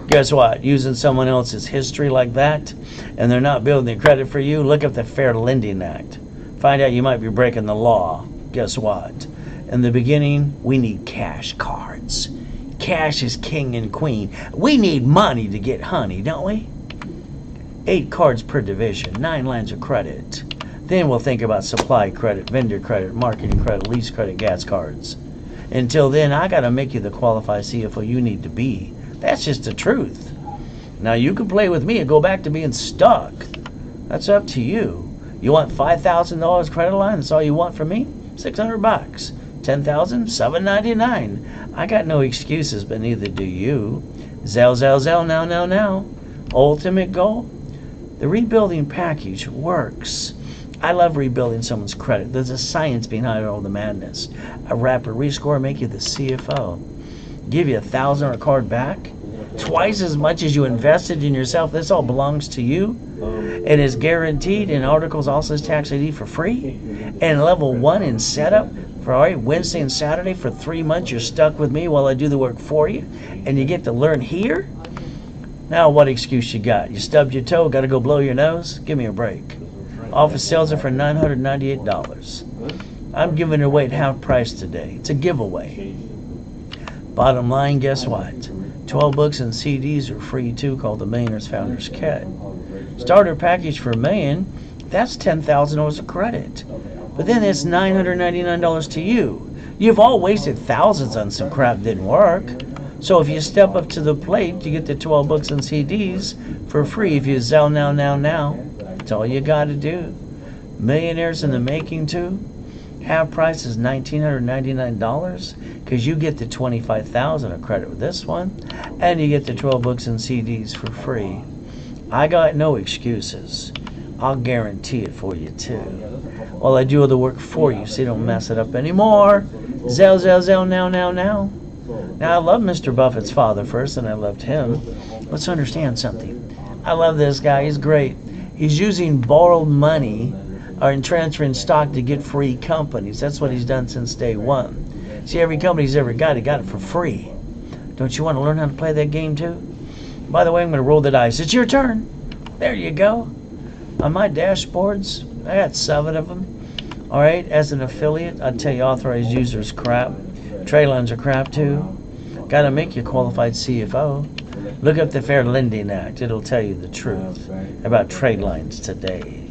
Guess what? Using someone else's history like that, and they're not building the credit for you, look up the Fair Lending Act. Find out you might be breaking the law. Guess what? In the beginning, we need cash cards. Cash is king and queen. We need money to get honey, don't we? 8 cards per division, 9 lines of credit. Then we'll think about supply credit, vendor credit, marketing credit, lease credit, gas cards. Until then, I got to make you the qualified CFO you need to be. That's just the truth. Now, you can play with me and go back to being stuck. That's up to you. You want $5,000 credit line? That's all you want from me? $600. $10,000? $799. I got no excuses, but neither do you. Zell, now. Ultimate goal? The rebuilding package works. I love rebuilding someone's credit. There's a science behind all the madness. A rapid rescore make you the CFO. Give you $1,000 card back. Twice as much as you invested in yourself. This all belongs to you. It is guaranteed in articles also as tax ID for free. And level 1 in setup for Wednesday and Saturday for 3 months. You're stuck with me while I do the work for you. And you get to learn here. Now what excuse you got? You stubbed your toe, got to go blow your nose? Give me a break. Office sells it for $998. I'm giving it away at half price today. It's a giveaway. Bottom line, guess what? 12 books and CDs are free too, called the Millionaire's Founders Kit. Starter package for $1 million That's $10,000 of credit. But then it's $999 to you. You've all wasted thousands on some crap that didn't work. So if you step up to the plate, you get the 12 books and CDs for free if you Zelle now. That's all you got to do. Millionaires in the making too. Half price is $1,999 because you get the $25,000 of credit with this one, and you get the 12 books and CDs for free. I got no excuses. I'll guarantee it for you too. While I do all the work for you, so you don't mess it up anymore. Zelle now. Now I love Mr. Buffett's father first, and I loved him. Let's understand something. I love this guy. He's great. He's using borrowed money and transferring stock to get free companies. That's what he's done since day one. See, every company he's ever got, he got it for free. Don't you want to learn how to play that game too? By the way, I'm going to roll the dice. It's your turn. There you go. On my dashboards, I got 7 of them. All right, as an affiliate, I tell you, authorized users crap. Trade lines are crap too. Got to make you a qualified CFO. Look up the Fair Lending Act. It'll tell you the truth about trade lines today.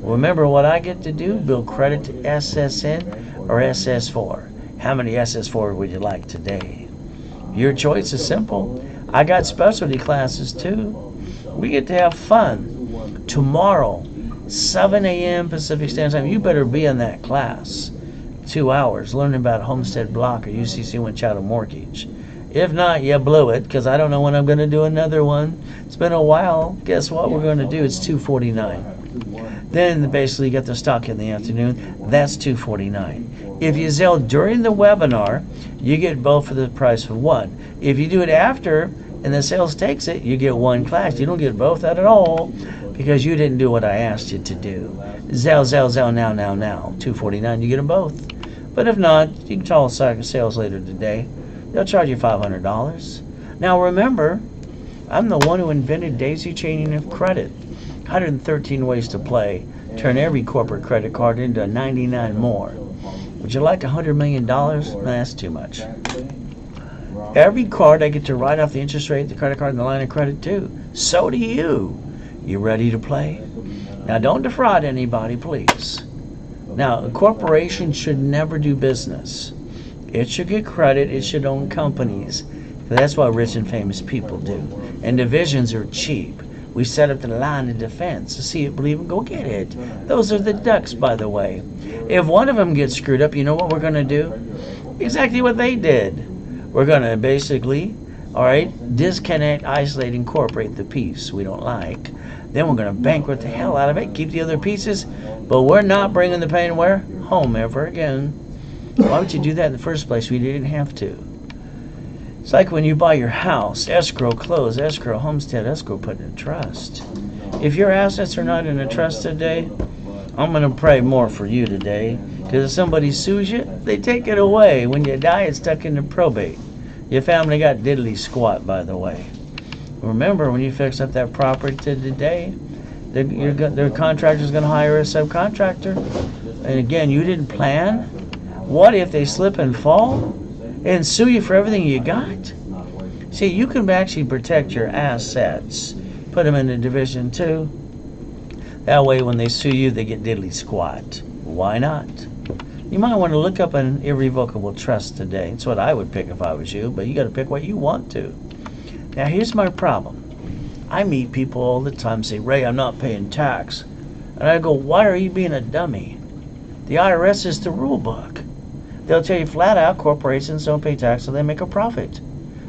Remember what I get to do? Build credit to SSN or SS4. How many SS4 would you like today? Your choice is simple. I got specialty classes too. We get to have fun. Tomorrow, 7 a.m. Pacific Standard Time, you better be in that class. 2 hours learning about Homestead Block or UCC One Chattel Mortgage. If not, you blew it, because I don't know when I'm going to do another one. It's been a while. Guess what we're going to do? It's $249. Then basically you get the stock in the afternoon. That's $249. If you sell during the webinar, you get both for the price of one. If you do it after and the sales takes it, you get one class. You don't get both at all because you didn't do what I asked you to do. Zelle now. $249. You get them both. But if not, you can call sales later today. They'll charge you $500. Now remember, I'm the one who invented daisy chaining of credit. 113 ways to play. Turn every corporate credit card into 99 more. Would you like $100 million? No, that's too much. Every card I get to write off the interest rate, the credit card, and the line of credit too. So do you. You ready to play? Now don't defraud anybody, please. Now, a corporation should never do business. It should get credit. It should own companies. That's what rich and famous people do. And divisions are cheap. We set up the line of defense. To see it, believe it, go get it. Those are the ducks, by the way. If one of them gets screwed up, you know what we're going to do? Exactly what they did. We're going to basically, all right, disconnect, isolate, incorporate the piece we don't like. Then we're going to bankrupt the hell out of it, keep the other pieces, but we're not bringing the pain where? Home ever again. Why would you do that in the first place? We didn't have to. It's like when you buy your house, escrow, close, escrow, homestead, escrow, put in a trust. If your assets are not in a trust today, I'm going to pray more for you today. Because if somebody sues you, they take it away. When you die, it's stuck into probate. Your family got diddly squat, by the way. Remember, when you fix up that property today, their contractor's going to hire a subcontractor. And again, you didn't plan. What if they slip and fall and sue you for everything you got? See, you can actually protect your assets. Put them in a Division 2. That way, when they sue you, they get diddly squat. Why not? You might want to look up an irrevocable trust today. It's what I would pick if I was you, but you got to pick what you want to. Now, here's my problem. I meet people all the time say, Ray, I'm not paying tax. And I go, why are you being a dummy? The IRS is the rule book. They'll tell you flat out corporations don't pay tax so they make a profit.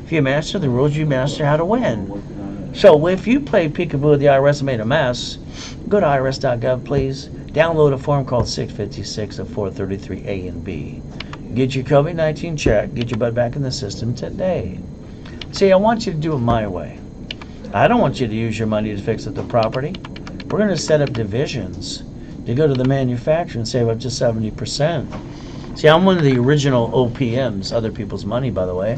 If you master the rules, you master how to win. So if you play peekaboo with the IRS and made a mess, go to irs.gov, please. Download a form called 656 of 433A and B. Get your COVID-19 check. Get your butt back in the system today. See, I want you to do it my way. I don't want you to use your money to fix up the property. We're going to set up divisions to go to the manufacturer and save up to 70%. See, I'm one of the original OPMs, other people's money, by the way.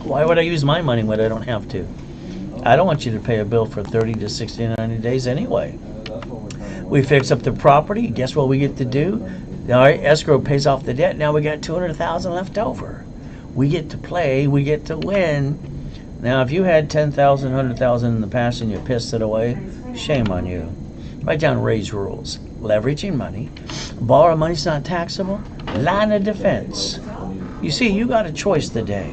Why would I use my money when I don't have to? I don't want you to pay a bill for 30 to 60 to 90 days anyway. We fix up the property. Guess what we get to do? All right, escrow pays off the debt. Now we got $200,000 left over. We get to play. We get to win. Now, if you had $10,000, $100,000 in the past and you pissed it away, shame on you. Write down Ray's rules. Leveraging money. Borrow money's not taxable. Line of defense. You see, you got a choice today.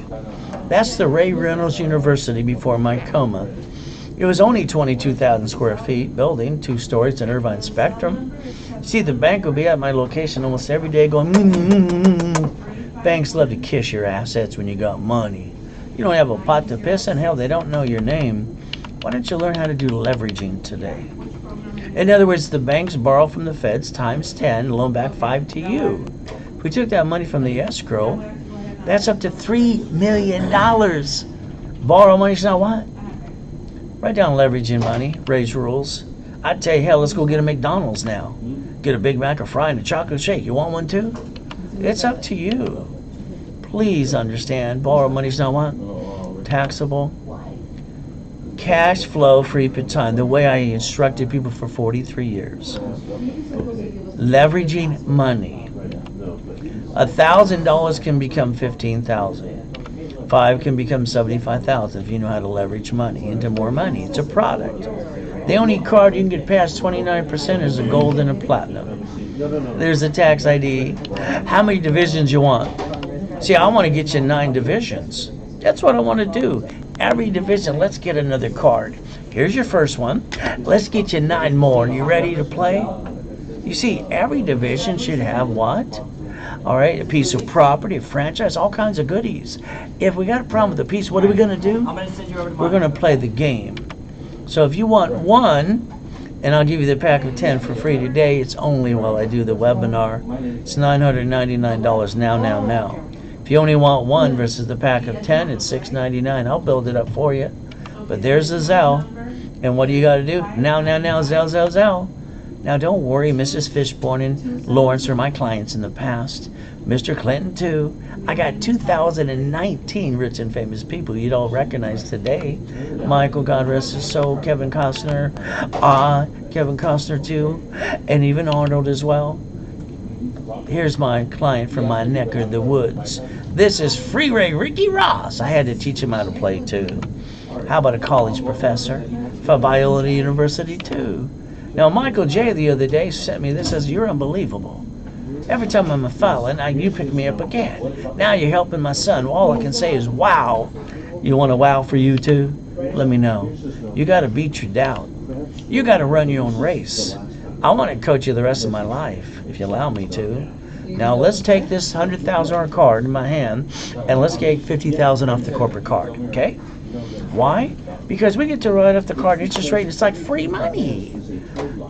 That's the Ray Reynolds University before my coma. It was only 22,000 square feet building, 2 stories in Irvine Spectrum. See, the bank will be at my location almost every day going, Banks love to kiss your assets when you got money. You don't have a pot to piss in. Hell, they don't know your name. Why don't you learn how to do leveraging today? In other words, the banks borrow from the feds times 10, loan back 5 to you. If we took that money from the escrow, that's up to $3 million. Borrow money's not what? Write down leveraging money, Ray's rules. I'd tell you, hell, let's go get a McDonald's now. Get a Big Mac, a fry, and a chocolate shake. You want one too? It's up to you. Please understand, borrow money's not what? Taxable. Cash flow free per time, the way I instructed people for 43 years. Leveraging money. $1,000 can become $15,000. 5 can become $75,000 if you know how to leverage money into more money. It's a product. The only card you can get past 29% is a gold and a platinum. There's a tax ID. How many divisions you want? See, I want to get you 9 divisions. That's what I want to do. Every division, let's get another card. Here's your first one. Let's get you 9 more. You ready to play? You see, every division should have what? All right, a piece of property, a franchise, all kinds of goodies. If we got a problem with the piece, what are we going to do? We're going to play the game. So if you want 1, and I'll give you the pack of 10 for free today, it's only while I do the webinar. It's $999 now. If you only want 1 versus the pack of 10, it's $699. I'll build it up for you. But there's the Zelle. And what do you got to do? Now, Zelle. Now, don't worry, Mrs. Fishborn and Lawrence are my clients in the past. Mr. Clinton, too. I got 2019 rich and famous people you'd all recognize today. Michael, God rest his soul, Kevin Costner, Kevin Costner, too, and even Arnold as well. Here's my client from my neck of the woods. This is Free Ray Ricky Ross. I had to teach him how to play, too. How about a college professor from Biola University, too? Now, Michael J. the other day sent me this, says, you're unbelievable. Every time I'm a felon, you pick me up again. Now you're helping my son. All I can say is, wow. You want a wow for you, too? Let me know. You got to beat your doubt. You got to run your own race. I want to coach you the rest of my life, if you allow me to. Now, let's take this $100,000 card in my hand, and let's get $50,000 off the corporate card, okay? Why? Because we get to write off the card interest rate. It's like free money.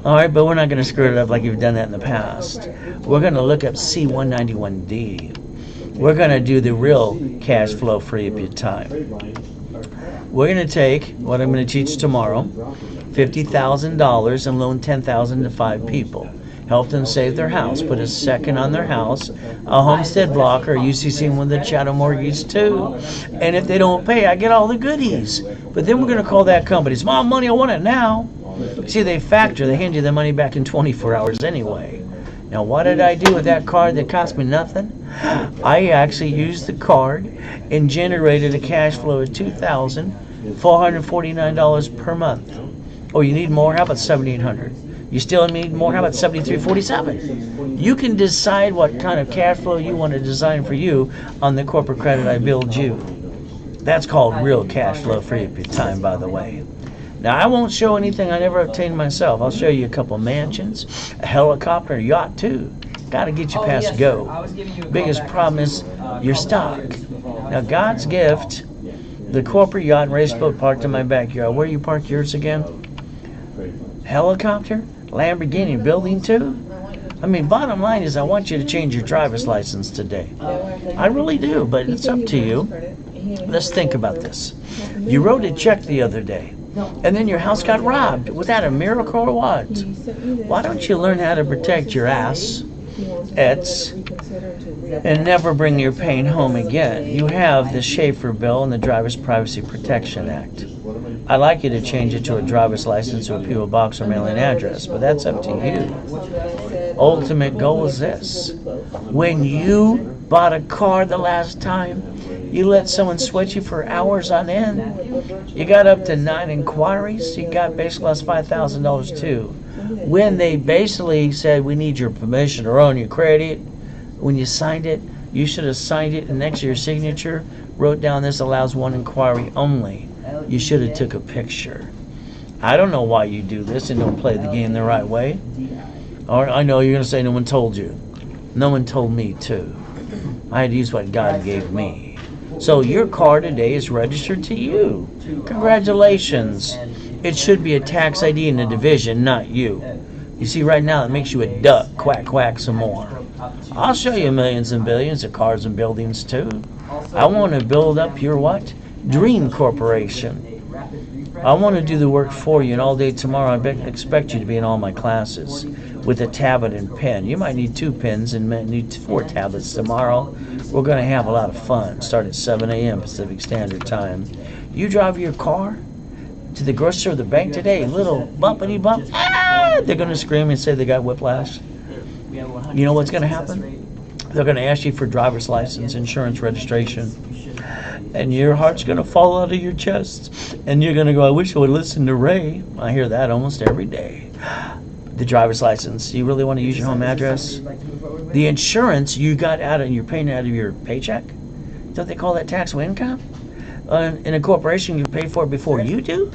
All right, but we're not going to screw it up like you've done that in the past. We're going to look up C191D. We're going to do the real cash flow free of your time. We're going to take what I'm going to teach tomorrow, $50,000 and loan $10,000 to 5 people. Help them save their house. Put a second on their house, a homestead block, or UCC with a chattel mortgage too. And if they don't pay, I get all the goodies. But then we're going to call that company. It's my money. I want it now. See, they factor. They hand you the money back in 24 hours anyway. Now, what did I do with that card that cost me nothing? I actually used the card and generated a cash flow of $2,449 per month. Oh, you need more? How about $7,800? You still need more? How about $7,347? You can decide what kind of cash flow you want to design for you on the corporate credit I build you. That's called real cash flow free of your time, by the way. Now, I won't show anything I never obtained myself. I'll show you a couple mansions, a helicopter, a yacht, too. Got to get you past go. Biggest problem is your stock. Now, God's gift, the corporate yacht and race boat parked in my backyard. Where you park yours again? Helicopter? Lamborghini building, too? I mean, bottom line is I want you to change your driver's license today. I really do, but it's up to you. Let's think about this. You wrote a check the other day, and then your house got robbed. Was that a miracle or what? Why don't you learn how to protect your ass, and never bring your pain home again? You have the Schaefer Bill and the Driver's Privacy Protection Act. I'd like you to change it to a driver's license or a P.O. box or mailing address, but that's up to you. Ultimate goal is this. When you bought a car the last time, you let someone sweat you for hours on end. You got up to 9 inquiries. You got basically lost $5,000 too. when they basically said, we need your permission to run your credit. When you signed it, you should have signed it, and next to your signature, wrote down, this allows one inquiry only. You should have took a picture. I don't know why you do this and don't play the game the right way. Or I know you're going to say no one told you. No one told me too. I had to use what God gave me. So your car today is registered to you. Congratulations. It should be a tax ID in the division, not you. You see, right now it makes you a duck. Quack, quack some more. I'll show you millions and billions of cars and buildings too. I want to build up your what? Dream corporation. I want to do the work for you, and all day tomorrow I expect you to be in all my classes with a tablet and pen. You might need 2 pens and might need 4 tablets tomorrow. We're going to have a lot of fun. Start at 7 a.m. Pacific Standard Time. You drive your car to the grocery or the bank today, little bumpity bump, they're going to scream and say they got whiplash. You know what's going to happen? They're going to ask you for driver's license, insurance, registration, and your heart's going to fall out of your chest, and you're going to go, I wish I would listen to Ray. I hear that almost every day. The driver's license, you really want to use your home address? The insurance you got you're paying out of your paycheck? Don't they call that taxable income? In a corporation, you pay for it before you do,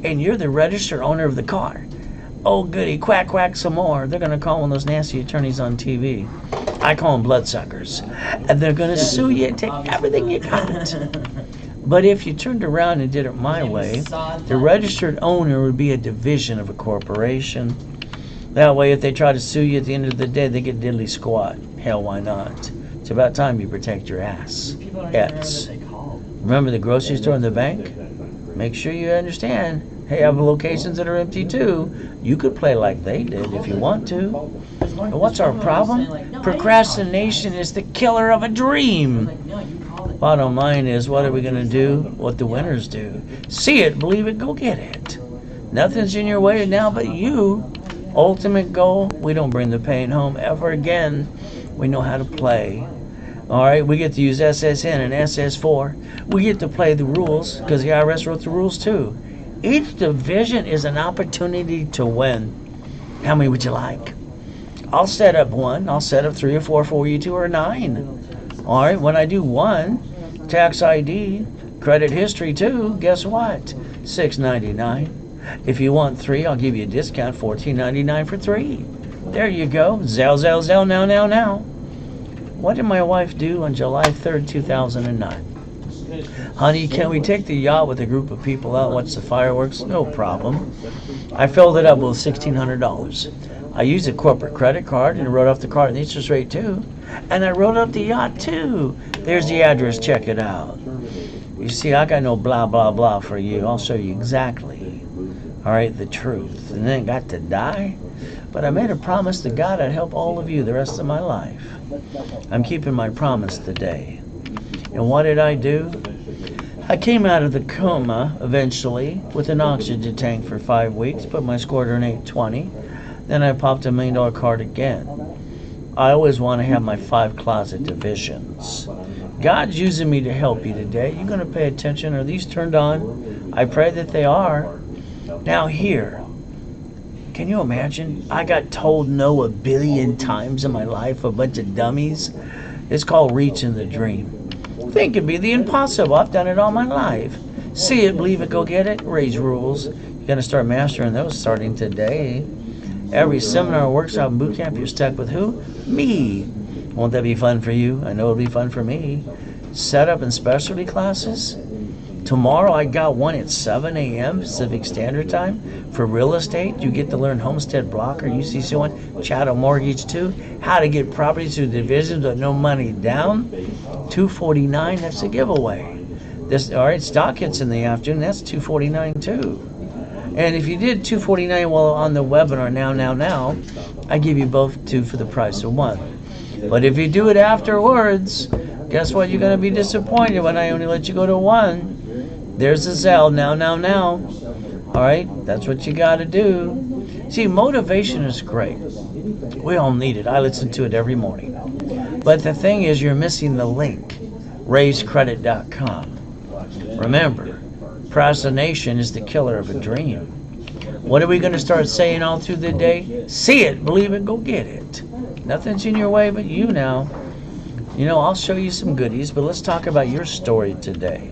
and you're the registered owner of the car. Oh goody, quack quack some more. They're going to call one of those nasty attorneys on TV. I call them bloodsuckers. And they're going to sue you and take everything you got. But if you turned around and did it my way, the registered owner would be a division of a corporation. That way, if they try to sue you at the end of the day, they get diddly squat. Hell, why not? It's about time you protect your ass. Remember the grocery store and the bank? Make sure you understand. Hey, I have locations that are empty too. You could play like they did if you want to. And what's our problem? Procrastination is the killer of a dream. Bottom line is, what are we going to do? What the winners do. See it, believe it, go get it. Nothing's in your way now but you. Ultimate goal, we don't bring the pain home ever again. We know how to play. Alright, we get to use SSN and SS4. We get to play the rules, because the IRS wrote the rules too. Each division is an opportunity to win. How many would you like? I'll set up 1. I'll set up 3 or 4 for you, 2 or 9. Alright, when I do 1, tax ID, credit history 2, guess what? $6.99. If you want 3, I'll give you a discount, $14.99 for 3. There you go. Zell, zell, zell, now. What did my wife do on July 3rd, 2009? Honey, can we take the yacht with a group of people out and watch the fireworks? No problem. I filled it up with $1,600. I used a corporate credit card and wrote off the card and the interest rate too. And I wrote up the yacht too. There's the address, check it out. You see, I got no blah, blah, blah for you. I'll show you exactly, all right, the truth. And then got to die. But I made a promise to God I'd help all of you the rest of my life. I'm keeping my promise today. And what did I do? I came out of the coma eventually with an oxygen tank for 5 weeks, put my score to an 820. Then I popped $1 million card again. I always want to have my 5 closet divisions. God's using me to help you today. You're going to pay attention. Are these turned on? I pray that they are. Now here, can you imagine? I got told no 1 billion times in my life, a bunch of dummies. It's called reaching the dream. Think it'd be the impossible. I've done it all my life. See it, believe it, go get it. Raise rules. You're going to start mastering those starting today. Every seminar, workshop, and boot camp, you're stuck with who? Me. Won't that be fun for you? I know it'll be fun for me. Setup and specialty classes. Tomorrow I got one at 7 a.m. Pacific Standard Time for real estate. You get to learn Homestead Blocker, UCC1, Chattel Mortgage 2, how to get properties through divisions with no money down. $249, that's a giveaway. All right, stock hits in the afternoon, that's $249 too. And if you did $249 while on the webinar now, I give you both 2 for the price of 1. But if you do it afterwards, guess what? You're going to be disappointed when I only let you go to 1. There's the Zell, now. All right, that's what you got to do. See, motivation is great. We all need it. I listen to it every morning. But the thing is, you're missing the link, raisecredit.com. Remember, procrastination is the killer of a dream. What are we going to start saying all through the day? See it, believe it, go get it. Nothing's in your way but you now. I'll show you some goodies, but let's talk about your story today.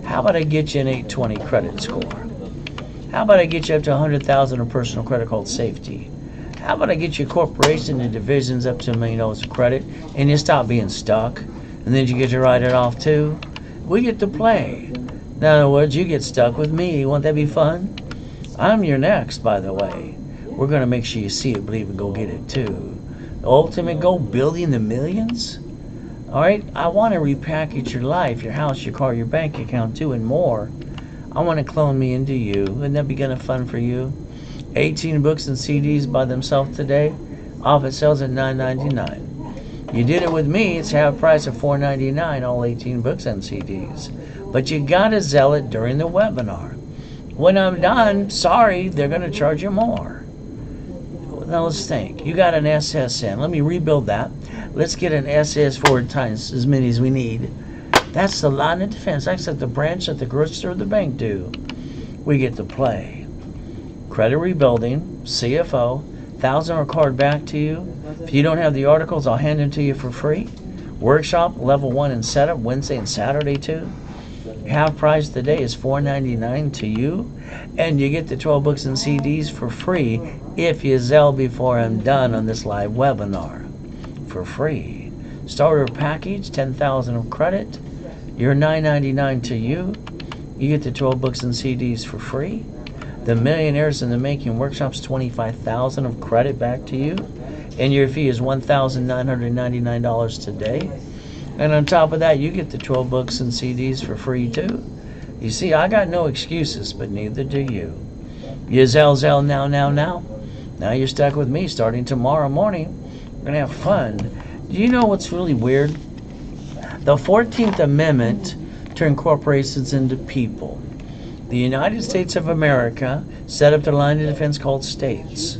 How about I get you an 820 credit score? How about I get you up to $100,000 of personal credit called safety? How about I get you a corporation and divisions up to $1 million of credit, and you stop being stuck, and then you get to write it off too? We get to play. In other words, you get stuck with me. Won't that be fun? I'm your next, by the way. We're going to make sure you see it, believe it, go get it too. The ultimate goal, building the millions? All right, I want to repackage your life, your house, your car, your bank account too, and more. I want to clone me into you. Wouldn't that be kind of fun for you? 18 books and CDs by themselves today. Off it sells at $9.99. You did it with me. It's half price of $4.99, all 18 books and CDs. But you got to sell it during the webinar. When I'm done, sorry, they're going to charge you more. Now let's think. You got an SSN. Let me rebuild that. Let's get an SS 4 times as many as we need. That's the line of defense. That's like the branch that the grocery store or the bank do. We get to play. Credit rebuilding, CFO, $1,000 are card back to you. If you don't have the articles, I'll hand them to you for free. Workshop, level 1 and setup, Wednesday and Saturday too. Half price today is $4.99 to you. And you get the 12 books and CDs for free if you Zelle before I'm done on this live webinar. For free. Starter package, $10,000 of credit. You're $9.99 to you. You get the 12 books and CDs for free. The Millionaires in the Making workshops, $25,000 of credit back to you. And your fee is $1,999 today. And on top of that, you get the 12 books and CDs for free too. You see, I got no excuses, but neither do you. You Zelle now. Now you're stuck with me starting tomorrow morning. We're going to have fun. Do you know what's really weird? The 14th Amendment turned corporations into people. The United States of America set up their line of defense called states.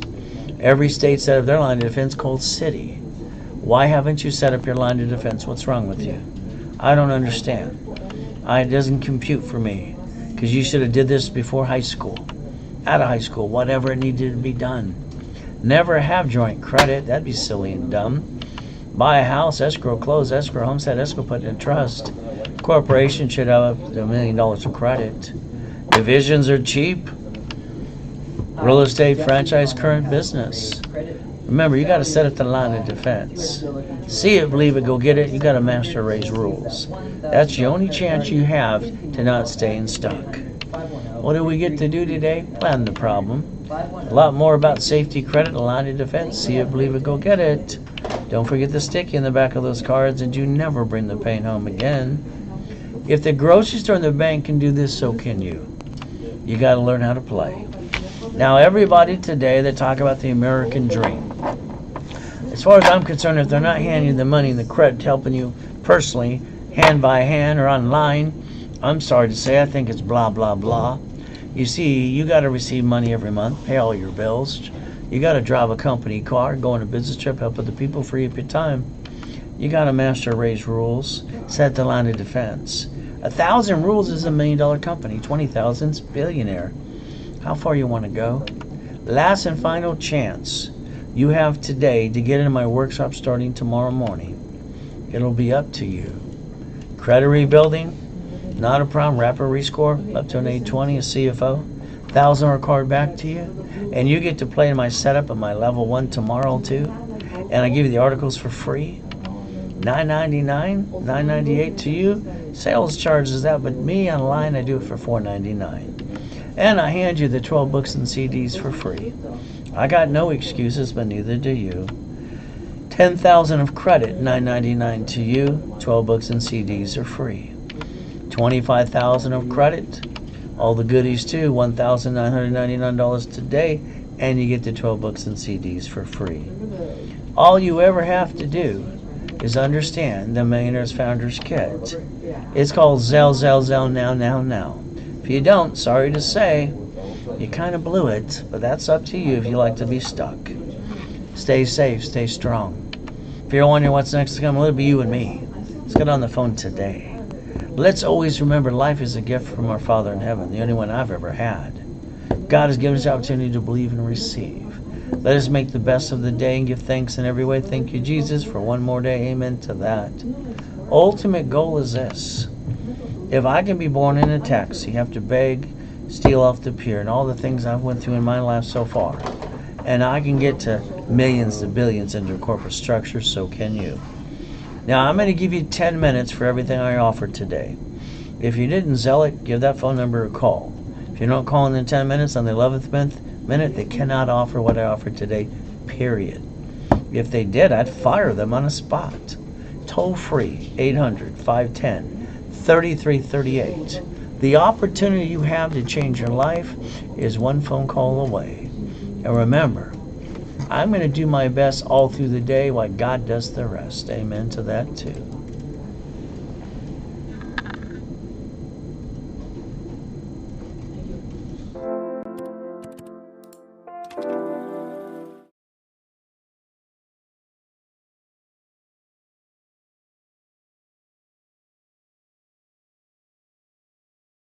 Every state set up their line of defense called city. Why haven't you set up your line of defense? What's wrong with you? I don't understand. It doesn't compute for me. Because you should have did this before high school. Out of high school, whatever it needed to be done. Never have joint credit. That'd be silly and dumb. Buy a house, escrow, close, escrow, homestead, escrow, put in trust. Corporation should have up to $1 million of credit. Divisions are cheap. Real estate, franchise, current business. Remember, you got to set up the line of defense. See it, believe it, go get it. You got to master Ray's rules. That's the only chance you have to not staying stuck. What do we get to do today? Plan the problem. A lot more about safety, credit, line of defense. See it, believe it, go get it. Don't forget the sticky in the back of those cards, and you never bring the pain home again. If the grocery store and the bank can do this, so can you. You got to learn how to play. Now, everybody today, they talk about the American dream. As far as I'm concerned, if they're not handing you the money and the credit, helping you personally, hand by hand or online, I'm sorry to say, I think it's blah, blah, blah. You see, you got to receive money every month, pay all your bills. You got to drive a company car, go on a business trip, help other people, free up your time. You got to master Ray's rules, set the line of defense. 1,000 rules is $1 million company, 20,000's billionaire. How far you want to go? Last and final chance you have today to get into my workshop starting tomorrow morning. It'll be up to you. Credit rebuilding, not a problem. Rapid rescore, up to an 820, a CFO. $1,000 card back to you. And you get to play in my setup at my level 1 tomorrow too. And I give you the articles for free. $9.99, $9.98 to you. Sales charges that, but me online, I do it for $4.99. And I hand you the 12 books and CDs for free. I got no excuses, but neither do you. $10,000 of credit, $9.99 to you. 12 books and CDs are free. $25,000 of credit, all the goodies too, $1,999 today, and you get the 12 books and CDs for free. All you ever have to do is understand the Millionaires Founders Kit. It's called Zelle now. If you don't, sorry to say, you kind of blew it, but that's up to you if you like to be stuck. Stay safe, stay strong. If you're wondering what's next to come, it'll be you and me. Let's get on the phone today. Let's always remember life is a gift from our Father in heaven, the only one I've ever had. God has given us the opportunity to believe and receive. Let us make the best of the day and give thanks in every way. Thank you, Jesus, for one more day. Amen to that. Ultimate goal is this. If I can be born in a taxi, have to beg, steal off the pier, and all the things I've went through in my life so far, and I can get to millions to billions into corporate structure, so can you. Now, I'm going to give you 10 minutes for everything I offered today. If you didn't sell it, give that phone number a call. If you don't call in 10 minutes on the 11th minute, they cannot offer what I offered today, period. If they did, I'd fire them on a spot. Toll free, 800-510-3338. The opportunity you have to change your life is one phone call away. And remember, I'm going to do my best all through the day while God does the rest. Amen to that too.